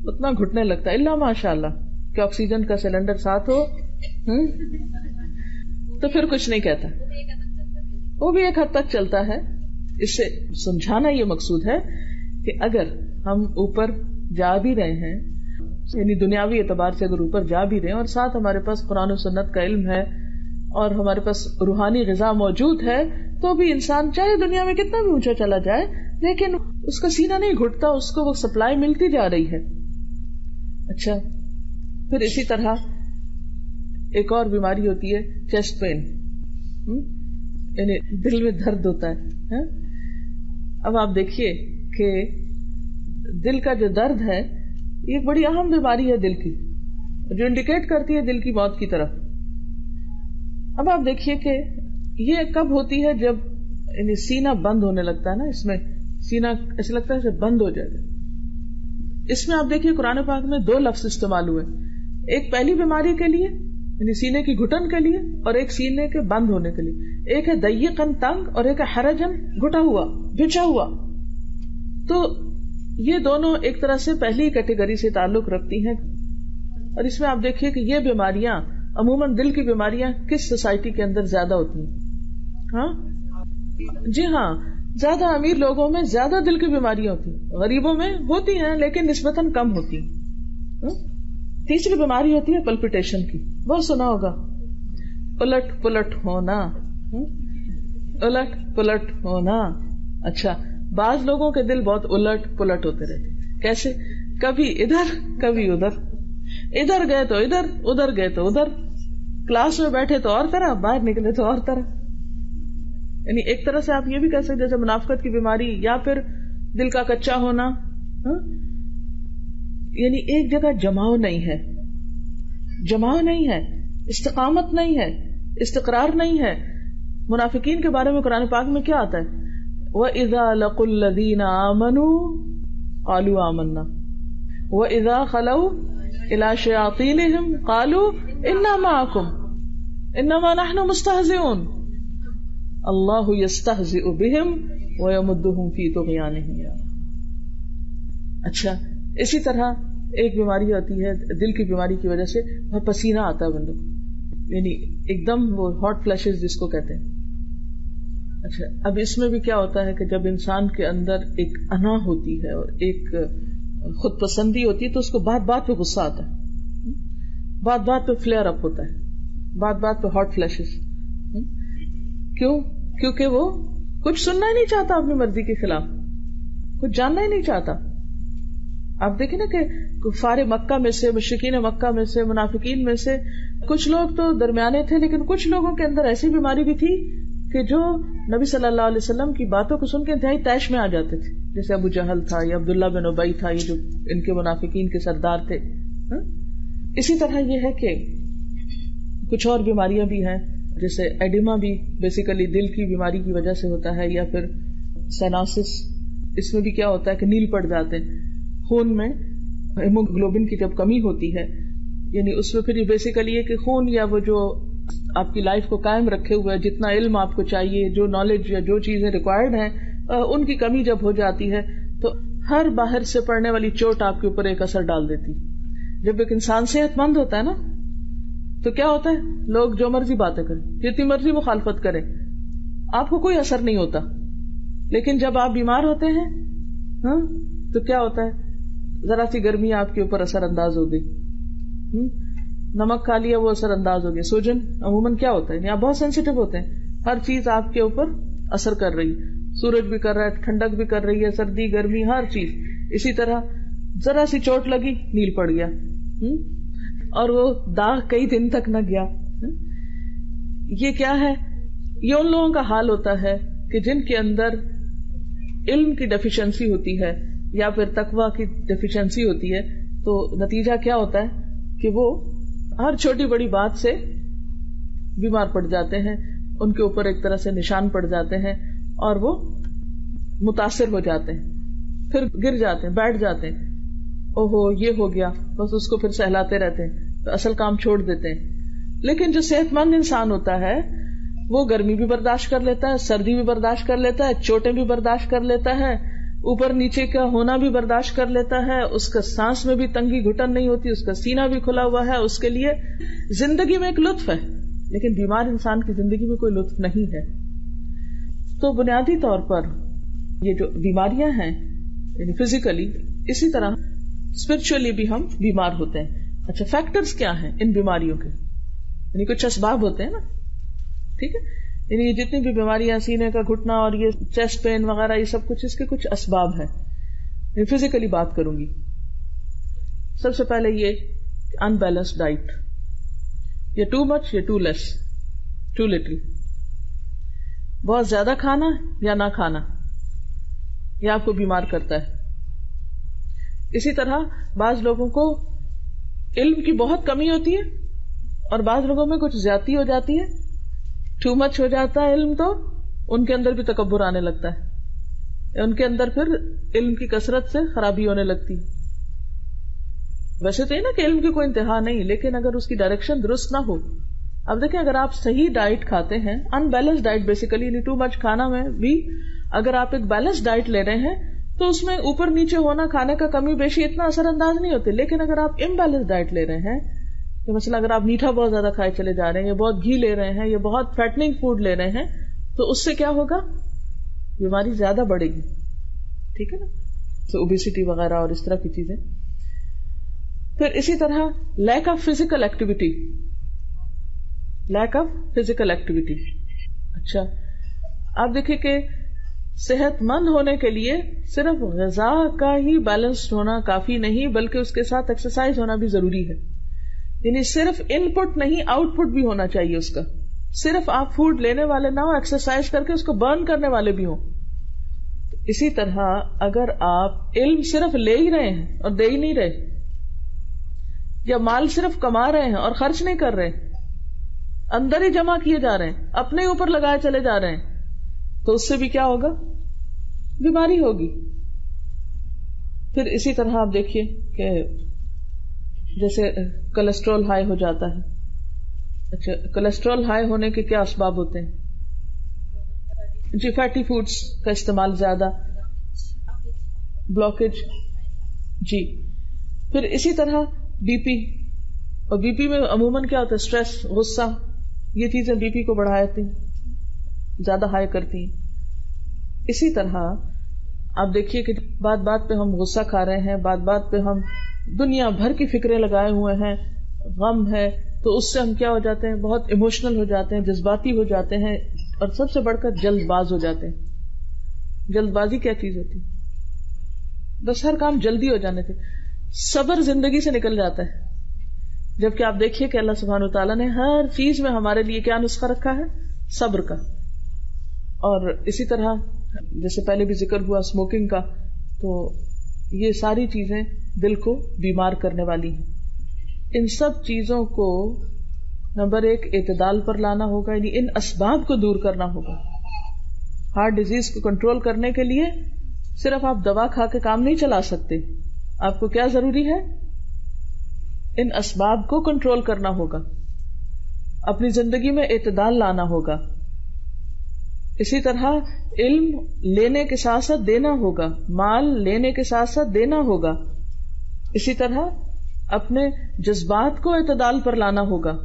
اتنا گھٹنے لگتا ہے. اللہ ماشاء اللہ کہ آکسیجن کا سلنڈر ساتھ ہو تو پھر کچھ نہیں کہتا، وہ بھی ایک حد تک چلتا ہے. اس سے سمجھانا یہ مقصود ہے کہ اگر ہم اوپر جا بھی رہے ہیں، یعنی دنیاوی اعتبار سے اگر اوپر جا بھی رہے ہیں، اور ساتھ ہمارے پاس قرآن و سنت کا علم ہے اور ہمارے پاس روحانی غذا موجود ہے، تو بھی انسان چاہے دنیا میں کتنا بھی اونچا چلا جائے، لیکن اس کا سینہ نہیں گھٹتا، اس کو وہ سپلائی ملتی جا رہی ہے. اچھا، پھر اسی طرح ایک اور بیماری ہوتی ہے چیسٹ پین، یعنی دل میں درد ہوتا ہے. اب آپ دیکھیے کہ دل کا جو درد ہے یہ ایک بڑی اہم بیماری ہے دل کی، جو انڈیکیٹ کرتی ہے دل کی موت کی طرف. اب آپ دیکھیے کہ یہ کب ہوتی ہے؟ جب یعنی سینہ بند ہونے لگتا ہے نا، اس میں سینہ ایسا لگتا ہے جیسے بند ہو جائے گا. اس میں آپ دیکھیے قرآن پاک میں 2 لفظ استعمال ہوئے، ایک پہلی بیماری کے لیے یعنی سینے کی گھٹن کے لیے، اور ایک سینے کے بند ہونے کے لیے. ایک ہے ضیقاً تنگ اور ایک ہے حرجن گھٹا ہوا، بھچا ہوا. تو یہ دونوں ایک طرح سے پہلی کیٹیگری سے تعلق رکھتی ہیں. اور اس میں آپ دیکھیے کہ یہ بیماریاں عموماً دل کی بیماریاں کس سوسائٹی کے اندر زیادہ ہوتی ہیں؟ ہاں جی ہاں، زیادہ امیر لوگوں میں زیادہ دل کی بیماریاں ہوتی ہیں، غریبوں میں ہوتی ہیں لیکن نسبتاً کم ہوتی ہیں. تیسری بیماری ہوتی ہے پلپیٹیشن کی، بہت سنا ہوگا، الٹ پلٹ ہونا، الٹ پلٹ ہونا. اچھا، بعض لوگوں کے دل بہت الٹ پلٹ ہوتے رہتے. کیسے؟ کبھی ادھر کبھی ادھر، ادھر گئے تو ادھر، ادھر گئے تو ادھر، کلاس میں بیٹھے تو اور طرح، باہر نکلے تو اور طرح. یعنی ایک طرح سے آپ یہ بھی کہہ سکتے جیسے منافقت کی بیماری، یا پھر دل کا کچا ہونا. یعنی ایک جگہ جماؤ نہیں ہے، جماؤ نہیں ہے، استقامت نہیں ہے، استقرار نہیں ہے. منافقین کے بارے میں قرآن پاک میں کیا آتا ہے؟ وَإِذَا لَقُوا الَّذِينَ آمَنُوا قَالُوا آمَنَّا وَإِذَا خَلَوْا إِلَى شَيَاطِينِهِمْ قَالُوا إِنَّا مَعَكُمْ إِنَّمَا نَحْنُ مُسْتَهْزِئُونَ اللَّهُ يَسْتَهْزِئُ بِهِمْ وَيَمُدُّهُمْ فِي طُغْيَانِهِمْ. اچھا، اسی طرح ایک بیماری ہوتی ہے دل کی بیماری کی وجہ سے پسینہ آتا ہے بندوں کو، یعنی ایک دم وہ ہاٹ فلیشز جس کو کہتے ہیں. اچھا، اب اس میں بھی کیا ہوتا ہے کہ جب انسان کے اندر ایک انا ہوتی ہے اور ایک خود پسندی ہوتی ہے تو اس کو بات بات پہ غصہ آتا ہے، بات بات پہ فلیئر اپ ہوتا ہے، بات بات پہ ہاٹ فلیشز. کیوں؟ کیونکہ وہ کچھ سننا ہی نہیں چاہتا اپنی مرضی کے خلاف، کچھ جاننا ہی نہیں چاہتا. آپ دیکھیں نا کہ کفار مکہ میں سے، مشرکین مکہ میں سے، منافقین میں سے کچھ لوگ تو درمیانے تھے، لیکن کچھ لوگوں کے اندر ایسی بیماری بھی تھی کہ جو نبی صلی اللہ علیہ وسلم کی باتوں کو سن کے انتہائی طیش میں آ جاتے تھے. جیسے ابو جہل تھا یا عبداللہ بن ابی تھا، یہ جو ان کے منافقین کے سردار تھے. اسی طرح یہ ہے کہ کچھ اور بیماریاں بھی ہیں، جیسے ایڈیما بھی بیسیکلی دل کی بیماری کی وجہ سے ہوتا ہے، یا پھر سائنوسس. اس میں بھی کیا ہوتا ہے کہ نیل پڑ جاتے ہیں خون میں، ہیموگلوبن کی جب کمی ہوتی ہے، یعنی اس میں پھر یہ بیسیکلی ہے کہ خون یا وہ جو آپ کی لائف کو قائم رکھے ہوئے جتنا علم آپ کو چاہیے، جو نالج یا جو چیزیں ریکوائرڈ ہیں، ان کی کمی جب ہو جاتی ہے تو ہر باہر سے پڑنے والی چوٹ آپ کے اوپر ایک اثر ڈال دیتی. جب ایک انسان صحت مند ہوتا ہے نا تو کیا ہوتا ہے، لوگ جو مرضی باتیں کریں، جتنی مرضی مخالفت کریں، آپ کو کوئی اثر نہیں ہوتا. لیکن جب آپ بیمار ہوتے ہیں تو کیا ہوتا ہے، ذرا سی گرمی آپ کے اوپر اثر انداز ہو گئی، نمک کھا لیا وہ اثر انداز ہو گیا. سوجن عموماً کیا ہوتا ہے، یعنی آپ بہت سینسیٹیو ہوتے ہیں، ہر چیز آپ کے اوپر اثر کر رہی، سورج بھی کر رہا ہے، ٹھنڈک بھی کر رہی ہے، سردی گرمی ہر چیز. اسی طرح ذرا سی چوٹ لگی نیل پڑ گیا، اور وہ داغ کئی دن تک نہ گیا. یہ کیا ہے، یہ ان لوگوں کا حال ہوتا ہے کہ جن کے اندر علم کی ڈیفیشنسی ہوتی ہے یا پھر تقوی کی ڈیفیشنسی ہوتی ہے. تو نتیجہ کیا ہوتا ہے کہ وہ ہر چھوٹی بڑی بات سے بیمار پڑ جاتے ہیں، ان کے اوپر ایک طرح سے نشان پڑ جاتے ہیں اور وہ متاثر ہو جاتے ہیں، پھر گر جاتے ہیں، بیٹھ جاتے ہیں، اوہو یہ ہو گیا، بس اس کو پھر سہلاتے رہتے ہیں، تو اصل کام چھوڑ دیتے ہیں. لیکن جو صحت مند انسان ہوتا ہے وہ گرمی بھی برداشت کر لیتا ہے، سردی بھی برداشت کر لیتا ہے، چوٹیں بھی برداشت کر لیتا ہے، اوپر نیچے کا ہونا بھی برداشت کر لیتا ہے، اس کا سانس میں بھی تنگی گھٹن نہیں ہوتی، اس کا سینہ بھی کھلا ہوا ہے، اس کے لیے زندگی میں ایک لطف ہے. لیکن بیمار انسان کی زندگی میں کوئی لطف نہیں ہے. تو بنیادی طور پر یہ جو بیماریاں ہیں یعنی فزیکلی، اسی طرح اسپرچولی بھی ہم بیمار ہوتے ہیں. اچھا، فیکٹرز کیا ہیں ان بیماریوں کے، یعنی کچھ اسباب ہوتے ہیں نا، ٹھیک ہے، یعنی یہ جتنی بھی بیماریاں، سینے کا گھٹنا اور یہ چیسٹ پین وغیرہ، یہ سب کچھ اس کے کچھ اسباب ہیں. فزیکلی بات کروں گی. سب سے پہلے یہ ان بیلنس ڈائٹ، یا ٹو مچ یا ٹو لیس، ٹو لٹل، بہت زیادہ کھانا یا نہ کھانا، یہ آپ کو بیمار کرتا ہے. اسی طرح بعض لوگوں کو علم کی بہت کمی ہوتی ہے اور بعض لوگوں میں کچھ زیادتی ہو جاتی ہے، ٹو مچ ہو جاتا ہے علم تو ان کے اندر بھی تکبر آنے لگتا ہے، ان کے اندر پھر علم کی کثرت سے خرابی ہونے لگتی. ویسے تو یہ نا کہ علم کی کوئی انتہا نہیں، لیکن اگر اس کی ڈائریکشن درست نہ ہو. اب دیکھیں، اگر آپ صحیح ڈائٹ کھاتے ہیں، ان بیلنس ڈائٹ بیسیکلی، یعنی ٹو مچ کھانا میں بھی اگر آپ ایک بیلنس ڈائٹ لے رہے ہیں تو اس میں اوپر نیچے ہونا، کھانے کا کمی بیشی اتنا اثر انداز نہیں ہوتے. لیکن اگر آپ امبیلنس ڈائٹ لے رہے ہیں، کہ مثلا اگر آپ میٹھا بہت زیادہ کھائے چلے جا رہے ہیں، یا بہت گھی لے رہے ہیں، یا بہت فیٹنگ فوڈ لے رہے ہیں، تو اس سے کیا ہوگا، بیماری زیادہ بڑھے گی. ٹھیک ہے نا، تو اوبیسٹی وغیرہ اور اس طرح کی چیزیں. پھر اسی طرح lack of physical activity, lack of physical activity. اچھا، آپ دیکھیں کہ صحت مند ہونے کے لیے صرف غذا کا ہی بیلنسڈ ہونا کافی نہیں، بلکہ اس کے ساتھ ایکسرسائز ہونا بھی ضروری ہے. یعنی صرف ان پٹ نہیں، آؤٹ پٹ بھی ہونا چاہیے اس کا. صرف آپ فوڈ لینے والے نہ ہو، ایکسرسائز کر کے اس کو برن کرنے والے بھی ہوں. اسی طرح اگر آپ علم صرف لے ہی رہے ہیں اور دے ہی نہیں رہے، یا مال صرف کما رہے ہیں اور خرچ نہیں کر رہے، اندر ہی جمع کیے جا رہے ہیں، اپنے اوپر لگائے چلے جا رہے ہیں، تو اس سے بھی کیا ہوگا، بیماری ہوگی. پھر اسی طرح آپ دیکھیے کہ جیسے کولیسٹرول ہائی ہو جاتا ہے. اچھا، کولیسٹرول ہائی ہونے کے کیا اسباب ہوتے ہیں؟ جی، فیٹی فوڈز کا استعمال زیادہ، بلاکیج. جی، پھر اسی طرح بی پی، اور بی پی میں عموماً کیا ہوتا ہے، اسٹریس، غصہ، یہ چیزیں بی پی کو بڑھاتی ہیں، زیادہ ہائی کرتی ہیں. اسی طرح آپ دیکھیے کہ بات بات پہ ہم غصہ کھا رہے ہیں، بات بات پہ ہم دنیا بھر کی فکریں لگائے ہوئے ہیں، غم ہے، تو اس سے ہم کیا ہو جاتے ہیں، بہت ایموشنل ہو جاتے ہیں، جذباتی ہو جاتے ہیں، اور سب سے بڑھ کر جلد باز ہو جاتے ہیں. جلد بازی کیا چیز ہوتی ہے؟ بس ہر کام جلدی ہو جانے سے. صبر زندگی سے نکل جاتا ہے. جبکہ آپ دیکھیے کہ اللہ سبحانہ وتعالیٰ نے ہر چیز میں ہمارے لیے کیا نسخہ رکھا ہے، صبر کا. اور اسی طرح جیسے پہلے بھی ذکر ہوا اسموکنگ کا، تو یہ ساری چیزیں دل کو بیمار کرنے والی ہیں. ان سب چیزوں کو نمبر 1 اعتدال پر لانا ہوگا، یعنی ان اسباب کو دور کرنا ہوگا. ہارٹ ڈیزیز کو کنٹرول کرنے کے لیے صرف آپ دوا کھا کے کام نہیں چلا سکتے. آپ کو کیا ضروری ہے؟ ان اسباب کو کنٹرول کرنا ہوگا، اپنی زندگی میں اعتدال لانا ہوگا. اسی طرح علم لینے کے ساتھ ساتھ دینا ہوگا، مال لینے کے ساتھ ساتھ دینا ہوگا. اسی طرح اپنے جذبات کو اعتدال پر لانا ہوگا.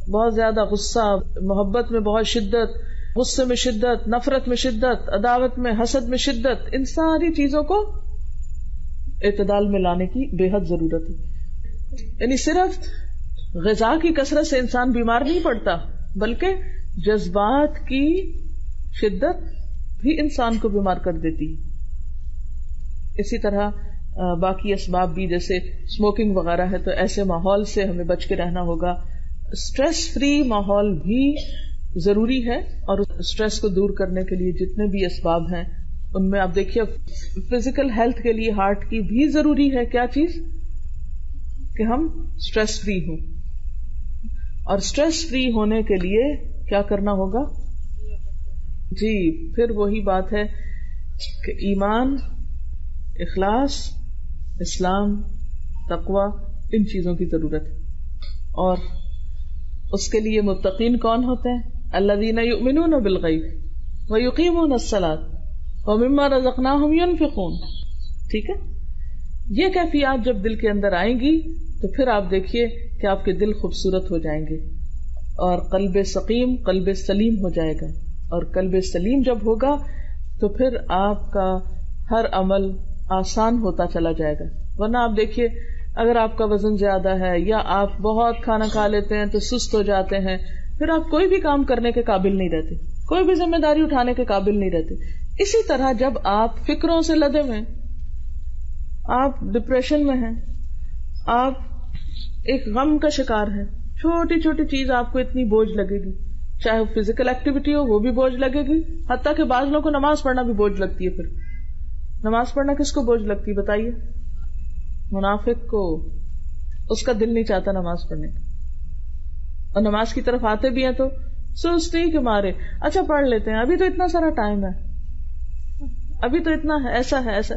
بہت زیادہ غصہ، محبت میں بہت شدت، غصے میں شدت، نفرت میں شدت، عداوت میں، حسد میں شدت، ان ساری چیزوں کو اعتدال میں لانے کی بے حد ضرورت ہے. یعنی صرف غذا کی کثرت سے انسان بیمار نہیں پڑتا، بلکہ جذبات کی شدت بھی انسان کو بیمار کر دیتی ہے. اسی طرح باقی اسباب بھی، جیسے اسموکنگ وغیرہ ہے، تو ایسے ماحول سے ہمیں بچ کے رہنا ہوگا. اسٹریس فری ماحول بھی ضروری ہے، اور اسٹریس کو دور کرنے کے لیے جتنے بھی اسباب ہیں ان میں آپ دیکھیے فزیکل ہیلتھ کے لیے ہارٹ کی بھی ضروری ہے کیا چیز، کہ ہم اسٹریس فری ہوں. اور اسٹریس فری ہونے کے لیے کیا کرنا ہوگا؟ جی پھر وہی بات ہے کہ ایمان، اخلاص، اسلام، تقوی، ان چیزوں کی ضرورت ہے. اور اس کے لیے متقین کون ہوتے ہیں؟ الذین یؤمنون بالغیب ویقیمون الصلاۃ ومما رزقناہم ینفقون. ٹھیک ہے، یہ کیفیات جب دل کے اندر آئیں گی تو پھر آپ دیکھیے کہ آپ کے دل خوبصورت ہو جائیں گے، اور قلب سقیم قلب سلیم ہو جائے گا. اور قلب سلیم جب ہوگا تو پھر آپ کا ہر عمل آسان ہوتا چلا جائے گا. ورنہ آپ دیکھیے اگر آپ کا وزن زیادہ ہے یا آپ بہت کھانا کھا لیتے ہیں تو سست ہو جاتے ہیں، پھر آپ کوئی بھی کام کرنے کے قابل نہیں رہتے، کوئی بھی ذمہ داری اٹھانے کے قابل نہیں رہتے. اسی طرح جب آپ فکروں سے لدے ہوئے ہیں، آپ ڈپریشن میں ہیں، آپ ایک غم کا شکار ہیں، چھوٹی چھوٹی چیز آپ کو اتنی بوجھ لگے گی، چاہے وہ فزیکل ایکٹیویٹی ہو وہ بھی بوجھ لگے گی، حتیٰ کہ بعض لوگوں کو نماز پڑھنا بھی بوجھ لگتی ہے. پھر نماز پڑھنا کس کو بوجھ لگتی ہے بتائیے؟ منافق کو. اس کا دل نہیں چاہتا نماز پڑھنے کا، اور نماز کی طرف آتے بھی ہیں تو سستی کے مارے اچھا پڑھ لیتے ہیں، ابھی تو اتنا سارا ٹائم ہے، ابھی تو اتنا ہے، ایسا ہے ایسا.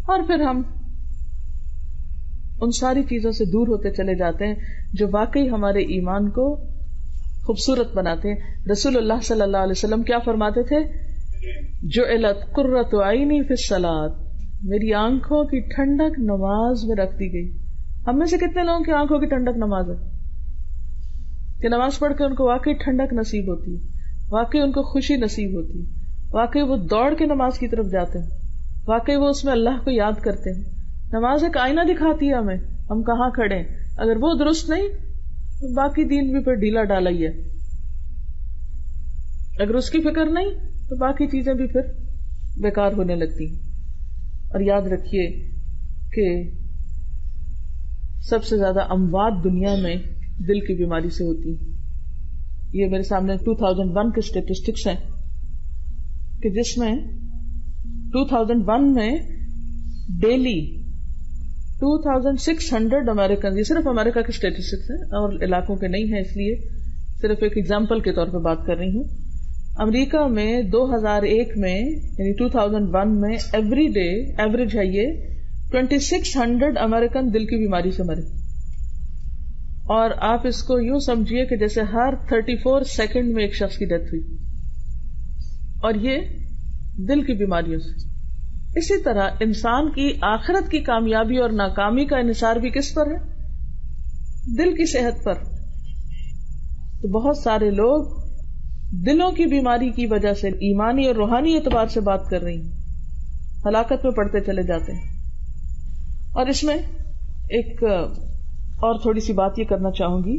اور پھر ہم ان ساری چیزوں سے دور ہوتے چلے جاتے ہیں جو واقعی ہمارے ایمان کو خوبصورت بناتے ہیں. رسول اللہ صلی اللہ علیہ وسلم کیا فرماتے تھے؟ جعلت قرۃ عینی فی الصلاۃ، میری آنکھوں کی ٹھنڈک نماز میں رکھ دی گئی. ہم میں سے کتنے لوگوں کی آنکھوں کی ٹھنڈک نماز ہے، کہ نماز پڑھ کے ان کو واقعی ٹھنڈک نصیب ہوتی ہے، واقعی ان کو خوشی نصیب ہوتی ہے، واقعی وہ دوڑ کے نماز کی طرف جاتے ہیں، واقعی وہ اس میں اللہ کو یاد کرتے ہیں. نماز ایک آئینہ دکھاتی ہے ہمیں ہم کہاں کھڑے ہیں. اگر وہ درست نہیں تو باقی دین بھی پھر ڈھیلا ڈالا ہی ہے. اگر اس کی فکر نہیں تو باقی چیزیں بھی پھر بیکار ہونے لگتی ہیں. اور یاد رکھیے کہ سب سے زیادہ اموات دنیا میں دل کی بیماری سے ہوتی ہیں. یہ میرے سامنے 2001 کے اسٹیٹسٹکس ہیں کہ جس میں 2001 میں ڈیلی 2600 امریکن، یہ صرف امریکہ کے اسٹیٹسٹکس ہیں اور علاقوں کے نہیں ہیں، اس لیے صرف ایک ایگزامپل کے طور پہ بات کر رہی ہوں. امریکہ میں 2001 میں یعنی 2001 میں ایوری ڈے ایوریج ہے یہ 2600 امریکن دل کی بیماری سے مرے. اور آپ اس کو یوں سمجھیے کہ جیسے ہر 34 سیکنڈ میں ایک شخص کی ڈیتھ ہوئی، اور یہ دل کی بیماریوں سے. اسی طرح انسان کی آخرت کی کامیابی اور ناکامی کا انحصار بھی کس پر ہے؟ دل کی صحت پر. تو بہت سارے لوگ دلوں کی بیماری کی وجہ سے ایمانی اور روحانی اعتبار سے بات کر رہی ہیں، ہلاکت میں پڑتے چلے جاتے ہیں. اور اس میں ایک اور تھوڑی سی بات یہ کرنا چاہوں گی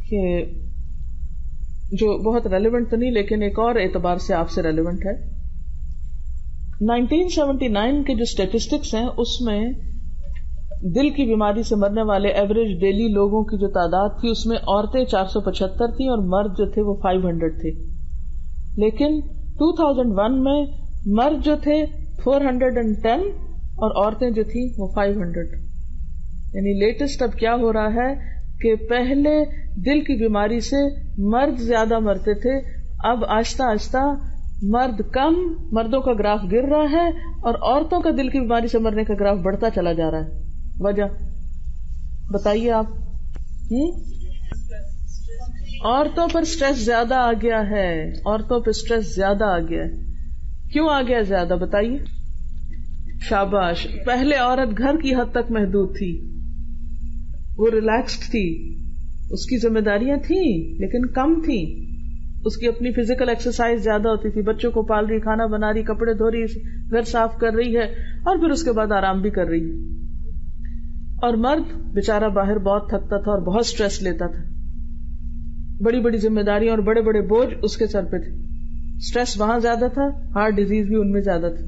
کہ جو بہت ریلیونٹ تو نہیں لیکن ایک اور اعتبار سے آپ سے ریلیونٹ ہے. 1979 کے جو اسٹیٹسٹکس ہیں اس میں دل کی بیماری سے مرنے والے ایوریج ڈیلی لوگوں کی جو تعداد تھی اس میں عورتیں 475 تھیں اور مرد جو تھے وہ 500 تھے. لیکن 2001 میں مرد جو تھے 410 اور عورتیں جو تھیں وہ 500. یعنی لیٹسٹ اب کیا ہو رہا ہے کہ پہلے دل کی بیماری سے مرد زیادہ مرتے تھے، اب آہستہ آہستہ مرد کم، مردوں کا گراف گر رہا ہے اور عورتوں کا دل کی بیماری سے مرنے کا گراف بڑھتا چلا جا رہا ہے. وجہ بتائیے آپ. عورتوں پر سٹریس زیادہ آ گیا ہے، عورتوں پہ سٹریس زیادہ آ گیا ہے. کیوں آ گیا زیادہ بتائیے؟ شاباش. پہلے عورت گھر کی حد تک محدود تھی، وہ ریلیکسڈ تھی، اس کی ذمہ داریاں تھیں لیکن کم تھیں، اس کی اپنی فزیکل ایکسرسائز زیادہ ہوتی تھی، بچوں کو پال رہی، کھانا بنا رہی، کپڑے دھو رہی، گھر صاف کر رہی ہے اور پھر اس کے بعد آرام بھی کر رہی. اور مرد بیچارہ باہر بہت تھکتا تھا اور بہت سٹریس لیتا تھا، بڑی بڑی ذمہ داریاں اور بڑے بڑے بوجھ اس کے سر پہ تھے. سٹریس وہاں زیادہ تھا، ہارٹ ڈیزیز بھی ان میں زیادہ تھا.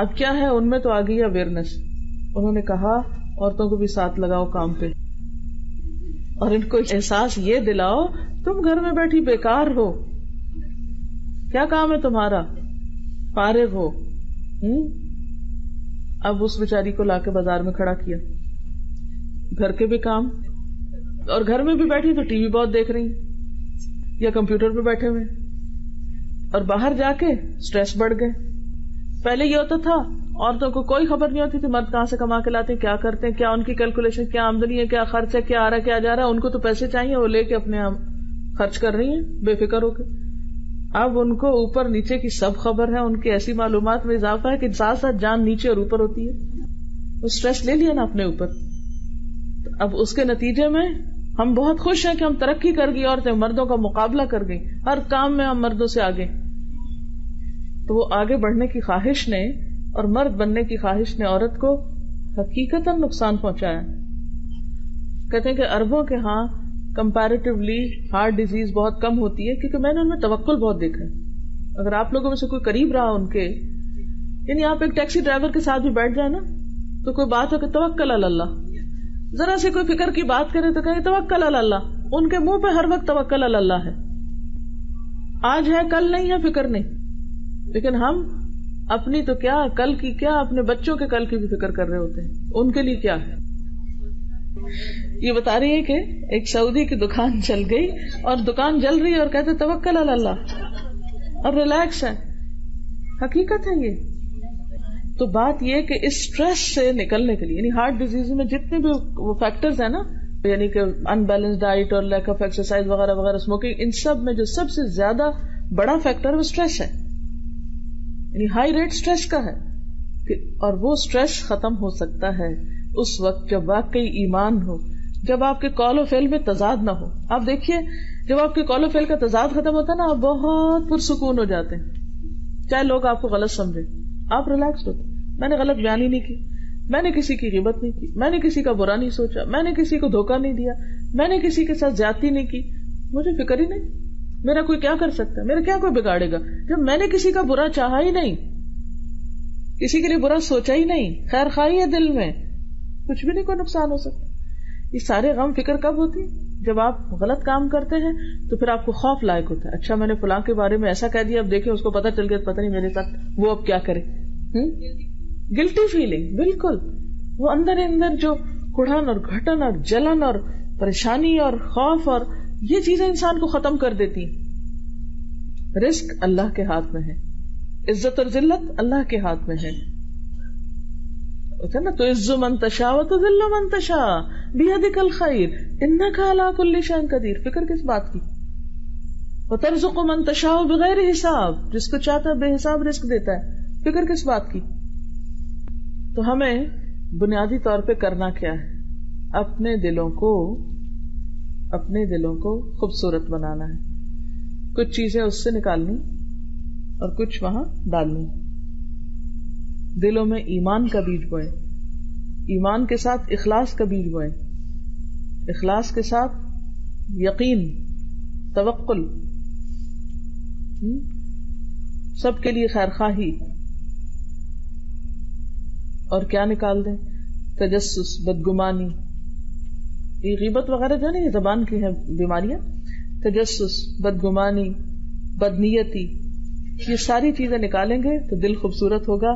اب کیا ہے، ان میں تو آ گئی اویئرنیس. انہوں نے کہا عورتوں کو بھی ساتھ لگاؤ کام پہ، اور ان کو احساس یہ دلاؤ تم گھر میں بیٹھی بیکار ہو، کیا کام ہے تمہارا، فارغ ہو. اب اس بیچاری کو لا کے بازار میں کھڑا کیا، گھر کے بھی کام، اور گھر میں بھی بیٹھی تو ٹی وی بہت دیکھ رہی یا کمپیوٹر پہ بیٹھے ہوئے، اور باہر جا کے سٹریس بڑھ گئے. پہلے یہ ہوتا تھا عورتوں کو کوئی خبر نہیں ہوتی تھی مرد کہاں سے کما کے لاتے ہیں، کیا کرتے ہیں، کیا ان کی کیلکولیشن، کیا آمدنی ہے، کیا خرچ ہے، کیا آ رہا ہے، کیا جا رہا ہے. ان کو تو پیسے چاہیے، وہ لے کے اپنے آپ خرچ کر رہی ہیں بے فکر ہو کے. اب ان کو اوپر نیچے کی سب خبر ہے، ان کی ایسی معلومات میں اضافہ ہے کہ ساتھ ساتھ جان نیچے اور اوپر ہوتی ہے. وہ سٹریس لے لیا نا اپنے اوپر. اب اس کے نتیجے میں ہم بہت خوش ہیں کہ ہم ترقی کر گئی، عورتیں مردوں کا مقابلہ کر گئی، ہر کام میں ہم مردوں سے آگے. تو وہ آگے بڑھنے کی خواہش نے اور مرد بننے کی خواہش نے عورت کو حقیقتاً نقصان پہنچایا. کہتے ہیں کہ عربوں کے ہاں کمپیریٹیولی ہارٹ ڈیزیز بہت کم ہوتی ہے، کیونکہ میں نے ان میں توکل بہت دیکھا ہے. اگر آپ لوگوں میں سے کوئی قریب رہا ان کے، یعنی آپ ایک ٹیکسی ڈرائیور کے ساتھ بھی بیٹھ جائیں نا تو کوئی بات ہو کہ توکل علی اللہ، ذرا سے کوئی فکر کی بات کرے تو کہیں توکل علی اللہ. ان کے منہ پہ ہر وقت توکل علی اللہ ہے. آج ہے کل نہیں ہے، فکر نہیں. لیکن ہم اپنی تو کیا، کل کی کیا، اپنے بچوں کے کل کی بھی فکر کر رہے ہوتے ہیں. ان کے لیے کیا ہے. یہ بتا رہی ہے کہ ایک سعودی کی دکان چل گئی اور دکان جل رہی ہے اور کہتے توکل علی اللہ اور ریلیکس ہے. حقیقت ہے یہ. تو بات یہ کہ اس سٹریس سے نکلنے کے لیے، یعنی ہارٹ ڈیزیز میں جتنے بھی وہ فیکٹرز ہیں نا، یعنی کہ ان بیلنس ڈائٹ اور لیک آف ایکسرسائز وغیرہ وغیرہ، اسموکنگ، ان سب میں جو سب سے زیادہ بڑا فیکٹر وہ سٹریس ہے. یعنی ہائی ریٹ سٹریس کا ہے. اور وہ سٹریس ختم ہو سکتا ہے اس وقت جب واقعی ایمان ہو، جب آپ کے قول و فعل میں تضاد نہ ہو. آپ دیکھیے جب آپ کے قول و فعل کا تضاد ختم ہوتا ہے نا، آپ بہت پرسکون ہو جاتے ہیں. چاہے لوگ آپ کو غلط سمجھے، آپ ریلیکسڈ ہوتے. میں نے غلط بیان ہی نہیں کی، میں نے کسی کی غیبت نہیں کی، میں نے کسی کا برا نہیں سوچا، میں نے کسی کو دھوکہ نہیں دیا، میں نے کسی کے ساتھ زیادتی نہیں کی. مجھے فکر ہی نہیں، میرا کوئی کیا کر سکتا ہے، میرا کیا کوئی بگاڑے گا. جب میں نے کسی کا برا چاہا ہی نہیں، کسی کے لیے برا سوچا ہی نہیں، خیر خواہی ہے دل میں، کچھ بھی نہیں کوئی نقصان ہو سکتا. یہ سارے غم فکر کب ہوتی؟ جب آپ غلط کام کرتے ہیں تو پھر آپ کو خوف لائق ہوتا ہے. اچھا میں نے فلاں کے بارے میں ایسا کہہ دیا، اب دیکھیں اس کو پتا چل گیا، پتہ نہیں میرے ساتھ وہ اب کیا کرے. گلٹی فیلنگ، بالکل. وہ اندر اندر جو کڑھن اور گھٹن اور جلن اور پریشانی اور خوف اور یہ چیزیں انسان کو ختم کر دیتی. رزق اللہ کے ہاتھ میں ہے، عزت اور ذلت اللہ کے ہاتھ میں ہے نا. تو عز من تشاء و تذل من تشاء بیدک الخیر انک علی کل شیء قدیر. فکر کس بات کی؟ وترزق من تشاء بغیر حساب، جس کو چاہتا ہے بے حساب رزق دیتا ہے. فکر کس بات کی؟ تو ہمیں بنیادی طور پہ کرنا کیا ہے؟ اپنے دلوں کو خوبصورت بنانا ہے. کچھ چیزیں اس سے نکالنی اور کچھ وہاں ڈالنی. دلوں میں ایمان کا بیج بوئے، ایمان کے ساتھ اخلاص کا بیج بوئے، اخلاص کے ساتھ یقین، توکل، سب کے لیے خیر خواہی. اور کیا نکال دیں؟ تجسس، بدگمانی، یہ غیبت وغیرہ جو ہے نا، یہ زبان کی ہے بیماریاں. تجسس، بدگمانی، بدنیتی، یہ ساری چیزیں نکالیں گے تو دل خوبصورت ہوگا.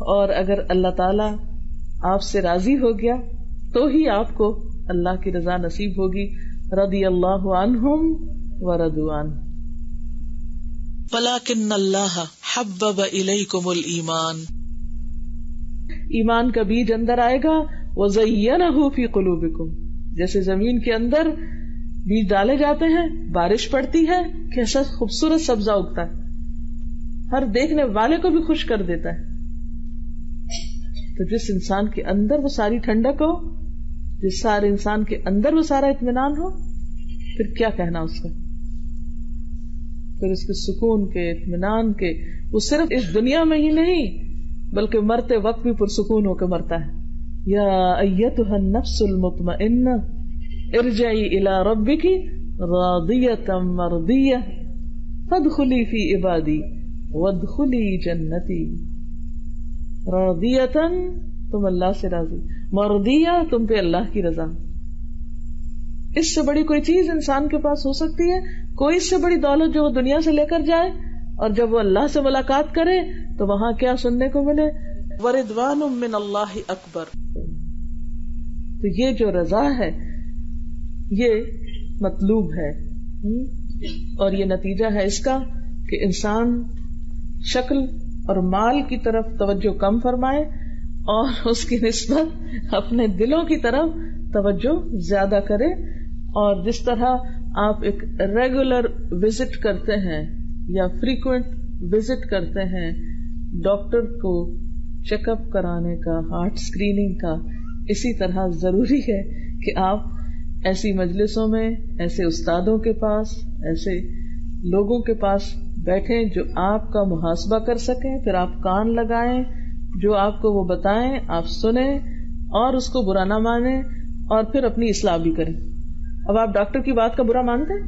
اور اگر اللہ تعالی آپ سے راضی ہو گیا تو ہی آپ کو اللہ کی رضا نصیب ہوگی. رضی اللہ عنہم ورضوا عنہ. وَلَكِنَّ اللَّهَ حَبَّبَ إِلَيْكُمُ الْإِيمَانَ. ایمان کا بیج اندر آئے گا. وَزَيَّنَهُ فِي قُلُوبِكُمْ. جیسے زمین کے اندر بیج ڈالے جاتے ہیں, بارش پڑتی ہے, کیسا خوبصورت سبزہ اگتا ہے, ہر دیکھنے والے کو بھی خوش کر دیتا ہے. تو جس انسان کے اندر وہ ساری ٹھنڈک ہو, جس سارے انسان کے اندر وہ سارا اطمینان ہو, پھر کیا کہنا اس کا. پھر اس کے سکون کے, اطمینان کے, وہ صرف اس دنیا میں ہی نہیں بلکہ مرتے وقت بھی پرسکون ہو کے مرتا ہے. یا ایتھا النفس المطمئنہ ارجعی الی ربک راضیۃ مرضیہ فادخلی فی عبادی وادخلی جنتی. راضیۃ, تم اللہ سے راضی, مرضیہ, تم پہ اللہ کی رضا. اس سے بڑی کوئی چیز انسان کے پاس ہو سکتی ہے؟ کوئی اس سے بڑی دولت جو وہ دنیا سے لے کر جائے اور جب وہ اللہ سے ملاقات کرے تو وہاں کیا سننے کو ملے؟ وَرِضْوَانٌ مِّنَ اللَّهِ أَكْبَرُ. تو یہ جو رضا ہے یہ مطلوب ہے, اور یہ نتیجہ ہے اس کا کہ انسان شکل اور مال کی طرف توجہ کم فرمائے اور اس کی نسبت اپنے دلوں کی طرف توجہ زیادہ کرے. اور جس طرح آپ ایک ریگولر وزٹ کرتے ہیں یا فریکوینٹ وزٹ کرتے ہیں ڈاکٹر کو چیک اپ کرانے کا, ہارٹ اسکریننگ کا, اسی طرح ضروری ہے کہ آپ ایسی مجلسوں میں, ایسے استادوں کے پاس, ایسے لوگوں کے پاس بیٹھیں جو آپ کا محاسبہ کر سکیں. پھر آپ کان لگائیں, جو آپ کو وہ بتائیں آپ سنیں اور اس کو برا نہ مانیں, اور پھر اپنی اصلاح بھی کریں. اب آپ ڈاکٹر کی بات کا برا مانتے ہیں؟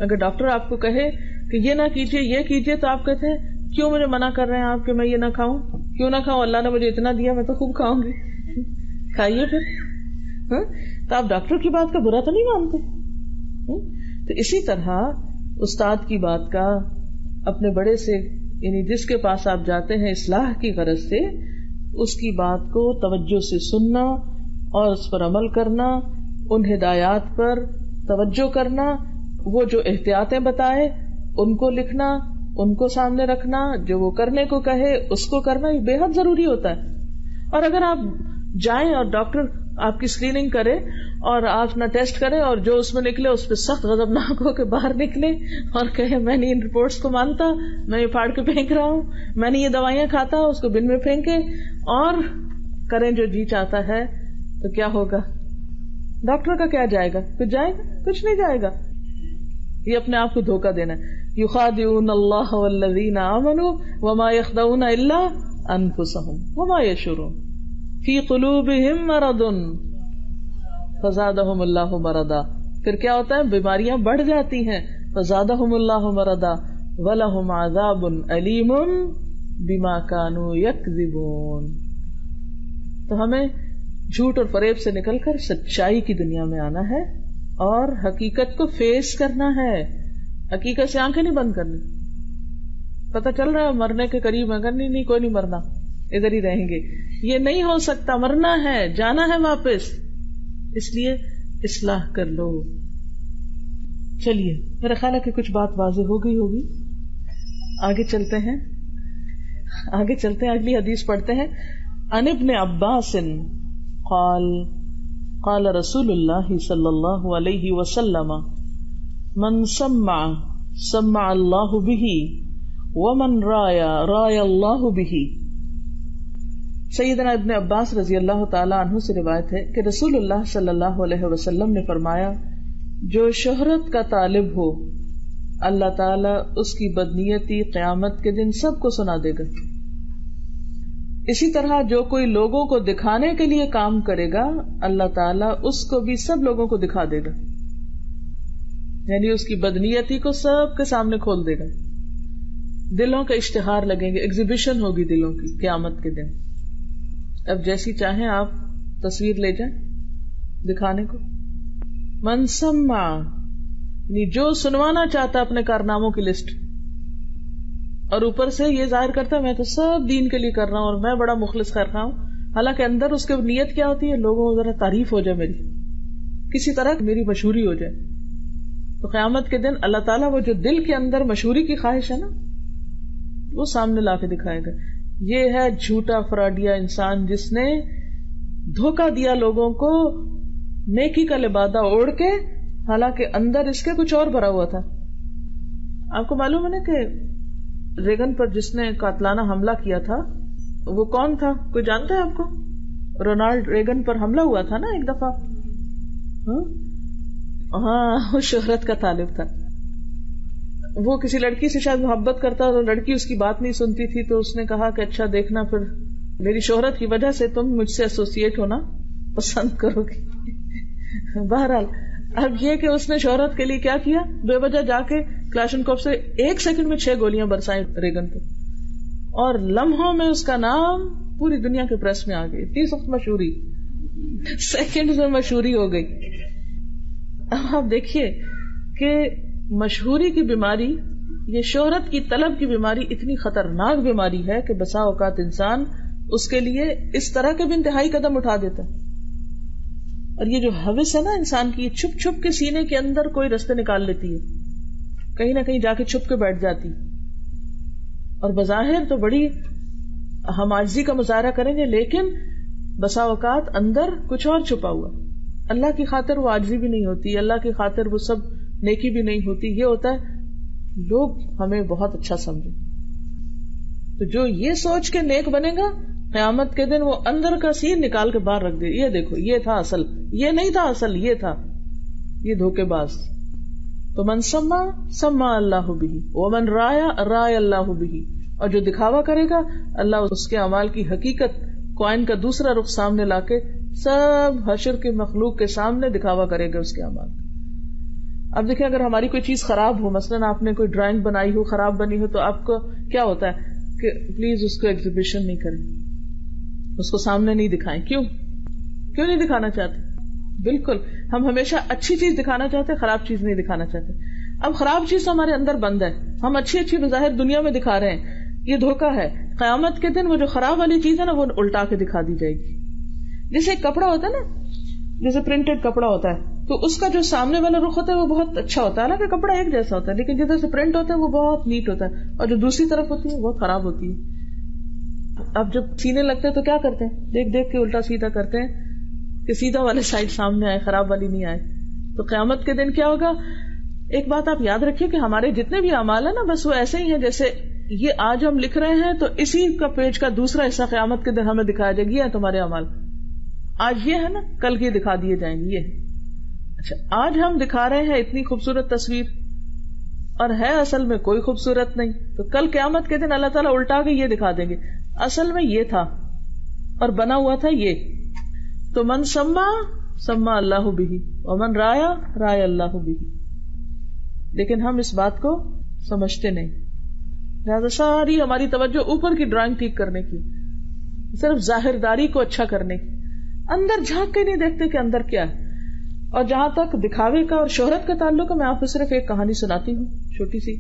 اگر ڈاکٹر آپ کو کہے کہ یہ نہ کیجیے یہ کیجیے تو آپ کہتے ہیں کیوں مجھے منع کر رہے ہیں آپ کہ میں یہ نہ کھاؤں؟ کیوں نہ کھاؤں؟ اللہ نے مجھے اتنا دیا, میں تو خوب کھاؤں گی. کھائیے پھر. تو آپ ڈاکٹر کی بات کا برا تو نہیں مانتے. تو اسی طرح استاد کی بات کا, اپنے بڑے سے, یعنی جس کے پاس آپ جاتے ہیں اصلاح کی غرض سے, اس کی بات کو توجہ سے سننا اور اس پر عمل کرنا, ان ہدایات پر توجہ کرنا, وہ جو احتیاطیں بتائے ان کو لکھنا, ان کو سامنے رکھنا, جو وہ کرنے کو کہے اس کو کرنا, یہ بے حد ضروری ہوتا ہے. اور اگر آپ جائیں اور ڈاکٹر آپ کی اسکریننگ کرے اور آپ نہ ٹیسٹ کرے اور جو اس میں نکلے اس پہ سخت غضبناک ہو کے باہر نکلے اور کہے میں نہیں ان رپورٹس کو مانتا, میں یہ پھاڑ کے پھینک رہا ہوں, میں نہیں یہ دوائیاں کھاتا, اس کو بن میں پھینکے اور کریں جو جی چاہتا ہے, تو کیا ہوگا؟ ڈاکٹر کا کیا جائے گا؟ کچھ جائے گا؟ کچھ نہیں جائے گا. یہ اپنے آپ کو دھوکہ دینا ہے. یخادعون اللہ والذین آمنوا وما یخدعون الا انفسهم وما یشعرون فی قلوبہم مرض فزادہم اللہ مرضا. پھر کیا ہوتا ہے؟ بیماریاں بڑھ جاتی ہیں. فزادہم اللہ مرضا ولہم عذاب علیم بما کانوا یکذبون. تو ہمیں جھوٹ اور فریب سے نکل کر سچائی کی دنیا میں آنا ہے اور حقیقت کو فیس کرنا ہے. حقیقت سے آنکھیں نہیں بند کرنی. پتہ چل رہا ہے مرنے کے قریب ہے, نہیں کوئی نہیں مرنا, ادھر ہی رہیں گے, یہ نہیں ہو سکتا, مرنا ہے, جانا ہے واپس. اس لیے اصلاح کر لو. چلیے میرا خیال ہے کہ کچھ بات واضح ہو گئی ہوگی. آگے چلتے ہیں, اگلی حدیث پڑھتے ہیں. عن ابن عباس قال رسول اللہ صلی اللہ علیہ وسلم من سمع اللہ به ومن رایا اللہ به. سیدنا ابن عباس رضی اللہ تعالی عنہ سے روایت ہے کہ رسول اللہ صلی اللہ علیہ وسلم نے فرمایا, جو شہرت کا طالب ہو اللہ تعالی اس کی بدنیتی قیامت کے دن سب کو سنا دے گا. اسی طرح جو کوئی لوگوں کو دکھانے کے لیے کام کرے گا اللہ تعالیٰ اس کو بھی سب لوگوں کو دکھا دے گا, یعنی اس کی بدنیتی کو سب کے سامنے کھول دے گا. دلوں کا اشتہار لگیں گے, ایگزیبیشن ہوگی دلوں کی قیامت کے دن. اب جیسی چاہیں آپ تصویر لے جائیں دکھانے کو. من سمع, یعنی جو سنوانا چاہتا اپنے کارناموں کی لسٹ, اور اوپر سے یہ ظاہر کرتا ہے میں تو سب دین کے لیے کر رہا ہوں اور میں بڑا مخلص کر رہا ہوں، حالانکہ اندر اس کی نیت کیا ہوتی ہے؟ لوگوں کو ذرا تعریف ہو جائے میری، کسی طرح میری مشہوری ہو جائے. تو قیامت کے دن اللہ تعالیٰ وہ جو دل کے اندر مشہوری کی خواہش ہے نا، وہ سامنے لا کے دکھائے گا. یہ ہے جھوٹا فراڈیا انسان جس نے دھوکہ دیا لوگوں کو نیکی کا لبادہ اوڑھ کے، حالانکہ اندر اس کے کچھ اور بھرا ہوا تھا. آپ کو معلوم ہے نا کہ ریگن پر جس نے قاتلانہ حملہ کیا تھا وہ کون تھا؟ کوئی جانتا ہے آپ کو؟ رونالڈ ریگن پر حملہ ہوا تھا نا ایک دفعہ. ہاں، وہ شہرت کا طالب تھا. وہ کسی لڑکی سے شاید محبت کرتا تو لڑکی اس کی بات نہیں سنتی تھی، تو اس نے کہا کہ اچھا دیکھنا، پھر میری شہرت کی وجہ سے تم مجھ سے ایسوسیٹ ہونا پسند کرو گی. بہرحال اب یہ کہ اس نے شہرت کے لیے کیا کیا، بے وجہ جا کے کلاشنکوف سے 1 سیکنڈ میں 6 گولیاں برسائیں ریگن پہ، اور لمحوں میں اس کا نام پوری دنیا کے پریس میں آ گئی. اتنی سخت مشہوری، سیکنڈ میں مشہوری ہو گئی. اب آپ دیکھیے کہ مشہوری کی بیماری، یہ شہرت کی طلب کی بیماری اتنی خطرناک بیماری ہے کہ بسا اوقات انسان اس کے لیے اس طرح کے بھی انتہائی قدم اٹھا دیتا ہے. اور یہ جو ہوس ہے نا انسان کی، یہ چھپ چھپ کے سینے کے اندر کوئی رستے نکال لیتی ہے، کہیں نہ کہیں جا کے چھپ کے بیٹھ جاتی. اور بظاہر تو بڑی ہم عاجزی کا مظاہرہ کریں گے، لیکن بسا اوقات اندر کچھ اور چھپا ہوا. اللہ کی خاطر وہ عاجزی بھی نہیں ہوتی، اللہ کی خاطر وہ سب نیکی بھی نہیں ہوتی. یہ ہوتا ہے لوگ ہمیں بہت اچھا سمجھیں. تو جو یہ سوچ کے نیک بنے گا، قیامت کے دن وہ اندر کا سین نکال کے باہر رکھ دے. یہ دیکھو، یہ تھا اصل، یہ نہیں تھا اصل، یہ تھا. یہ دھوکے باز. تو من سما سما اللہ بہ ومن رایا رائے اللہ بہ. اور جو دکھاوا کرے گا، اللہ اس کے اعمال کی حقیقت، کوائن کا دوسرا رخ سامنے لا کے سب حشر کے مخلوق کے سامنے دکھاوا کرے گا اس کے اعمال. اب دیکھیں، اگر ہماری کوئی چیز خراب ہو، مثلاً آپ نے کوئی ڈرائنگ بنائی ہو، خراب بنی ہو، تو آپ کو کیا ہوتا ہے کہ پلیز اس کو ایگزیبیشن نہیں کریں، اس کو سامنے نہیں دکھائیں. کیوں نہیں دکھانا چاہتے؟ بالکل، ہم ہمیشہ اچھی چیز دکھانا چاہتے، خراب چیز نہیں دکھانا چاہتے. اب خراب چیز تو ہمارے اندر بند ہے، ہم اچھی بظاہر دنیا میں دکھا رہے ہیں. یہ دھوکا ہے. قیامت کے دن وہ جو خراب والی چیز ہے نا، وہ الٹا کے دکھا دی جائے گی. جیسے ایک کپڑا ہوتا ہے نا، جیسے پرنٹڈ کپڑا ہوتا ہے، تو اس کا جو سامنے والا رخ ہوتا ہے وہ بہت اچھا ہوتا ہے، حالانکہ کپڑا ایک جیسا ہوتا ہے، لیکن جیسے پرنٹ ہوتا ہے وہ بہت نیٹ ہوتا ہے، اور جو دوسری طرف ہوتی ہے وہ بہت خراب ہوتی ہے. اب جب سینے لگتے ہیں تو کیا کرتے ہیں؟ دیکھ دیکھ کے الٹا سیدھا کرتے ہیں کہ سیدھا والے سائڈ سامنے آئے، خراب والی نہیں آئے. تو قیامت کے دن کیا ہوگا؟ ایک بات آپ یاد رکھیے کہ ہمارے جتنے بھی اعمال ہیں نا، بس وہ ایسے ہی ہیں جیسے یہ آج ہم لکھ رہے ہیں، تو اسی کا پیج کا دوسرا حصہ قیامت کے دن ہمیں دکھایا جائے گا. یہ ہے تمہارے اعمال، آج یہ ہے نا، کل کے دکھا دیے جائیں گے. یہ اچھا، آج ہم دکھا رہے ہیں اتنی خوبصورت تصویر، اور ہے اصل میں کوئی خوبصورت نہیں. تو کل قیامت کے دن اللہ تعالیٰ الٹا کے یہ دکھا دیں گے، اصل میں یہ تھا اور بنا ہوا تھا یہ. تو من سما سما اللہ بہ ومن رایا رائے اللہ بہ. لیکن ہم اس بات کو سمجھتے نہیں. لہٰذا ساری ہماری توجہ اوپر کی ڈرائنگ ٹھیک کرنے کی، صرف ظاہرداری کو اچھا کرنے کی، اندر جھانک کے نہیں دیکھتے کہ اندر کیا ہے. اور جہاں تک دکھاوے کا اور شہرت کا تعلق ہے، میں آپ کو صرف ایک کہانی سناتی ہوں چھوٹی سی،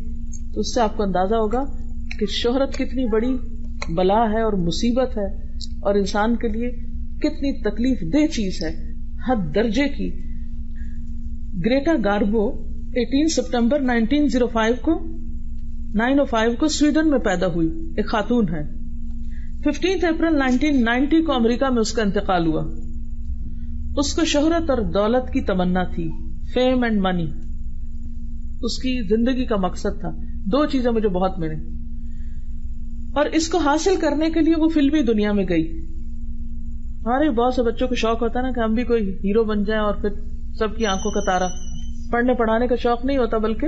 تو اس سے آپ کو اندازہ ہوگا کہ شہرت کتنی بڑی بلا ہے اور مصیبت ہے، اور انسان کے لیے کتنی تکلیف دہ چیز ہے، حد درجے کی. گریٹا گاربو 18 سپٹمبر 1905 کو سویڈن میں پیدا ہوئی، ایک خاتون ہے. 15 اپریل 1990 کو امریکہ میں اس کا انتقال ہوا. اس کو شہرت اور دولت کی تمنا تھی، فیم اینڈ منی. اس کی زندگی کا مقصد تھا. 2 چیزیں مجھے بہت ملیں، اور اس کو حاصل کرنے کے لیے وہ فلمی دنیا میں گئی. ہمارے بہت سے بچوں کو شوق ہوتا ہے نا کہ ہم بھی کوئی ہیرو بن جائیں، اور پھر سب کی آنکھوں کا تارا. پڑھنے پڑھانے کا شوق نہیں ہوتا، بلکہ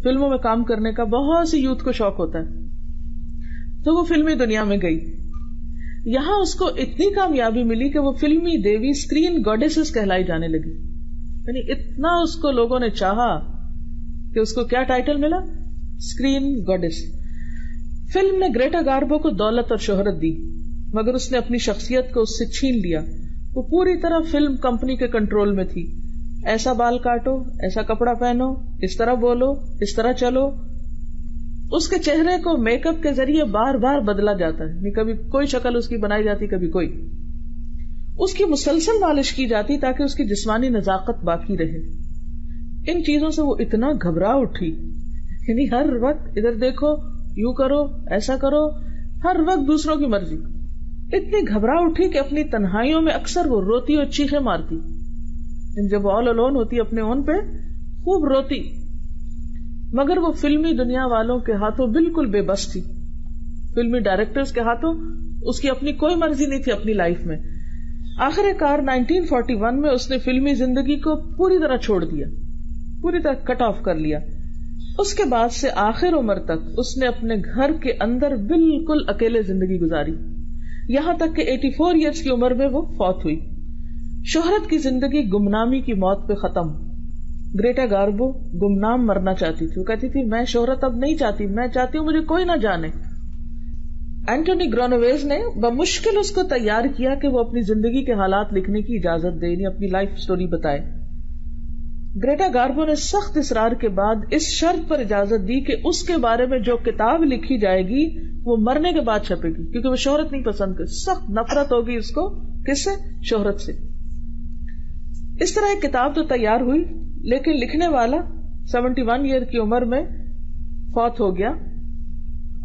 فلموں میں کام کرنے کا بہت سی یوتھ کو شوق ہوتا ہے. تو وہ فلمی دنیا میں گئی. یہاں اس کو اتنی کامیابی ملی کہ وہ فلمی دیوی اسکرین گاڈیسز کہلائی جانے لگی. یعنی اتنا اس کو لوگوں نے چاہا کہ اس کو کیا ٹائٹل ملا؟ اسکرین گاڈیس. فلم نے گریٹا گاربو کو دولت اور شہرت دی، مگر اس نے اپنی شخصیت کو اس سے چھین لیا. وہ پوری طرح فلم کمپنی کے کنٹرول میں تھی. ایسا بال کاٹو، ایسا کپڑا پہنو، اس طرح بولو، اس طرح چلو. اس کے چہرے کو میک اپ کے ذریعے بار بار بدلا جاتا ہے، کبھی کوئی شکل اس کی بنائی جاتی، کبھی کوئی. اس کی مسلسل مالش کی جاتی تاکہ اس کی جسمانی نزاکت باقی رہے. ان چیزوں سے وہ اتنا گھبرا اٹھی، یعنی ہر وقت ادھر دیکھو، یوں کرو، ایسا کرو، ہر وقت دوسروں کی مرضی. اتنی گھبرا اٹھی کہ اپنی تنہائیوں میں اکثر وہ روتی اور چیخیں مارتی. جب آل الون ہوتی اپنے اون پہ خوب روتی، مگر وہ فلمی دنیا والوں کے ہاتھوں بالکل بے بس تھی. فلمی ڈائریکٹرز کے ہاتھوں اس کی اپنی کوئی مرضی نہیں تھی اپنی لائف میں. آخر کار 1941 میں اس نے فلمی زندگی کو پوری طرح چھوڑ دیا، پوری طرح کٹ آف کر لیا. اس کے بعد سے آخر عمر تک اس نے اپنے گھر کے اندر بالکل اکیلے زندگی گزاری، یہاں تک کہ 84 ایئرز کی عمر میں وہ فوت ہوئی. شہرت کی زندگی گمنامی کی موت پہ ختم. گریٹا گاربو گمنام مرنا چاہتی تھی. وہ کہتی تھی میں شہرت اب نہیں چاہتی، میں چاہتی ہوں مجھے کوئی نہ جانے. اینٹونی گرانویز نے بمشکل اس کو تیار کیا کہ وہ اپنی زندگی کے حالات لکھنے کی اجازت دے، یعنی اپنی لائف سٹوری بتائے. گریٹا گاربو نے سخت اصرار کے بعد اس شرط پر اجازت دی کہ اس کے بارے میں جو کتاب لکھی جائے گی وہ مرنے کے بعد چھپے گی، کیونکہ وہ شہرت نہیں پسند کرتی. سخت نفرت ہوگی اس کو، کس سے؟ شہرت سے. اس طرح ایک کتاب تو تیار ہوئی، لیکن لکھنے والا 71 ایئر کی عمر میں فوت ہو گیا.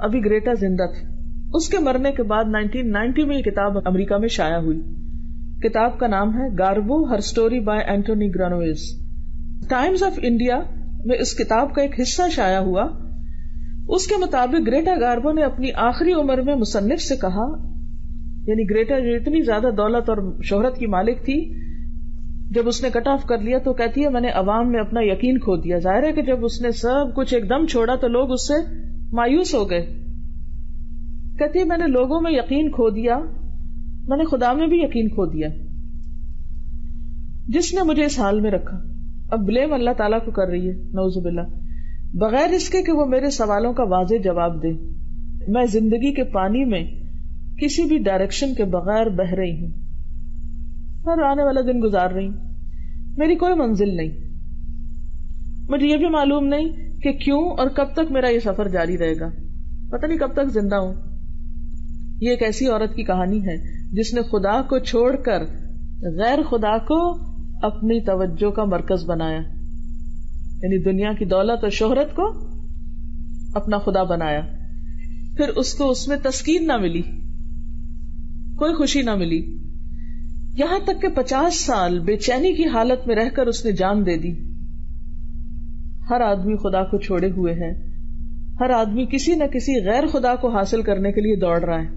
ابھی گریٹا زندہ تھی. اس کے مرنے کے بعد 1990 میں یہ کتاب امریکہ میں شائع ہوئی. کتاب کا نام ہے Garbo her story by Antoni Gronowicz. Times of India میں اس کتاب کا ایک حصہ شائع ہوا. اس کے مطابق گریٹا گاربو نے اپنی آخری عمر میں مصنف سے کہا، یعنی گریٹا جو اتنی زیادہ دولت اور شہرت کی مالک تھی، جب اس نے کٹ آف کر لیا تو کہتی ہے میں نے عوام میں اپنا یقین کھو دیا. ظاہر ہے کہ جب اس نے سب کچھ ایک دم چھوڑا تو لوگ اس سے مایوس ہو گئے. کہتی ہے میں نے لوگوں میں یقین کھو دیا، میں نے خدا میں بھی یقین کھو دیا جس نے مجھے اس حال میں رکھا. اب بلیم اللہ تعالیٰ کو کر رہی ہے، نعوذ باللہ، بغیر اس کے کہ وہ میرے سوالوں کا واضح جواب دے. میں زندگی کے پانی میں کسی بھی ڈائریکشن کے بغیر بہ رہی ہوں، ہر آنے والا دن گزار رہی ہوں، میری کوئی منزل نہیں. مجھے یہ بھی معلوم نہیں کہ کیوں اور کب تک میرا یہ سفر جاری رہے گا، پتہ نہیں کب تک زندہ ہوں. یہ ایک ایسی عورت کی کہانی ہے جس نے خدا کو چھوڑ کر غیر خدا کو اپنی توجہ کا مرکز بنایا، یعنی دنیا کی دولت اور شہرت کو اپنا خدا بنایا. پھر اس کو اس میں تسکین نہ ملی، کوئی خوشی نہ ملی، یہاں تک کہ 50 سال بے چینی کی حالت میں رہ کر اس نے جان دے دی. ہر آدمی خدا کو چھوڑے ہوئے ہے، ہر آدمی کسی نہ کسی غیر خدا کو حاصل کرنے کے لیے دوڑ رہا ہے،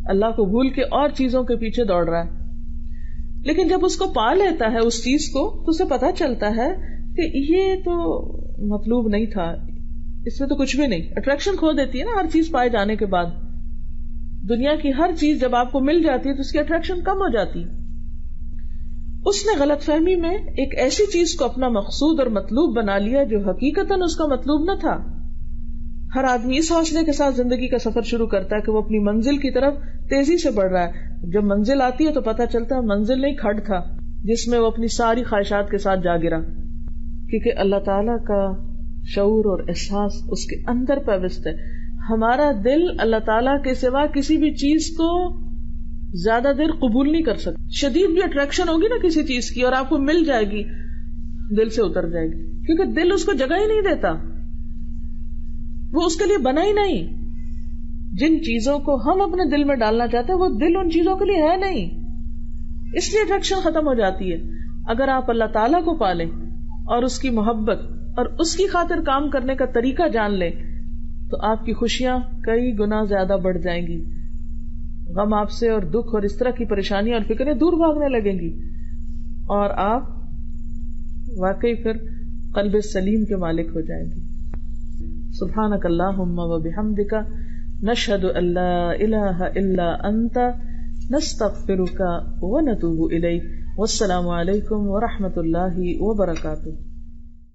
اللہ کو بھول کے اور چیزوں کے پیچھے دوڑ رہا ہے. لیکن جب اس کو پا لیتا ہے اس چیز کو تو اسے پتا چلتا ہے کہ یہ تو مطلوب نہیں تھا، اس میں تو کچھ بھی نہیں. اٹریکشن کھو دیتی ہے نا ہر چیز پائے جانے کے بعد. دنیا کی ہر چیز جب آپ کو مل جاتی ہے تو اس کی اٹریکشن کم ہو جاتی. اس نے غلط فہمی میں ایک ایسی چیز کو اپنا مقصود اور مطلوب بنا لیا جو حقیقتاً اس کا مطلوب نہ تھا. ہر آدمی اس حوصلے کے ساتھ زندگی کا سفر شروع کرتا ہے کہ وہ اپنی منزل کی طرف تیزی سے بڑھ رہا ہے. جب منزل آتی ہے تو پتہ چلتا ہے منزل نہیں کھڈ تھا جس میں وہ اپنی ساری خواہشات کے ساتھ جا گرا، کیونکہ اللہ تعالیٰ کا شعور اور احساس اس کے اندر پیوست ہے. ہمارا دل اللہ تعالیٰ کے سوا کسی بھی چیز کو زیادہ دیر قبول نہیں کر سکتا. شدید بھی اٹریکشن ہوگی نا کسی چیز کی اور آپ کو مل جائے گی، دل سے اتر جائے گی، کیونکہ دل اس کو جگہ ہی نہیں دیتا، وہ اس کے لیے بنا ہی نہیں. جن چیزوں کو ہم اپنے دل میں ڈالنا چاہتے ہیں وہ دل ان چیزوں کے لیے ہے نہیں، اس لیے اٹریکشن ختم ہو جاتی ہے. اگر آپ اللہ تعالیٰ کو پالیں اور اس کی محبت اور اس کی خاطر کام کرنے کا طریقہ جان لیں تو آپ کی خوشیاں کئی گنا زیادہ بڑھ جائیں گی. غم آپ سے اور دکھ اور اس طرح کی پریشانیاں اور فکریں دور بھاگنے لگیں گی اور آپ واقعی پھر قلب سلیم کے مالک ہو جائیں گے. سبحانک اللہم و بحمدک نشہد ان لا الہ الا انت نستغفرک و نتوب الیک. والسلام علیکم ورحمۃ اللہ وبرکاتہ.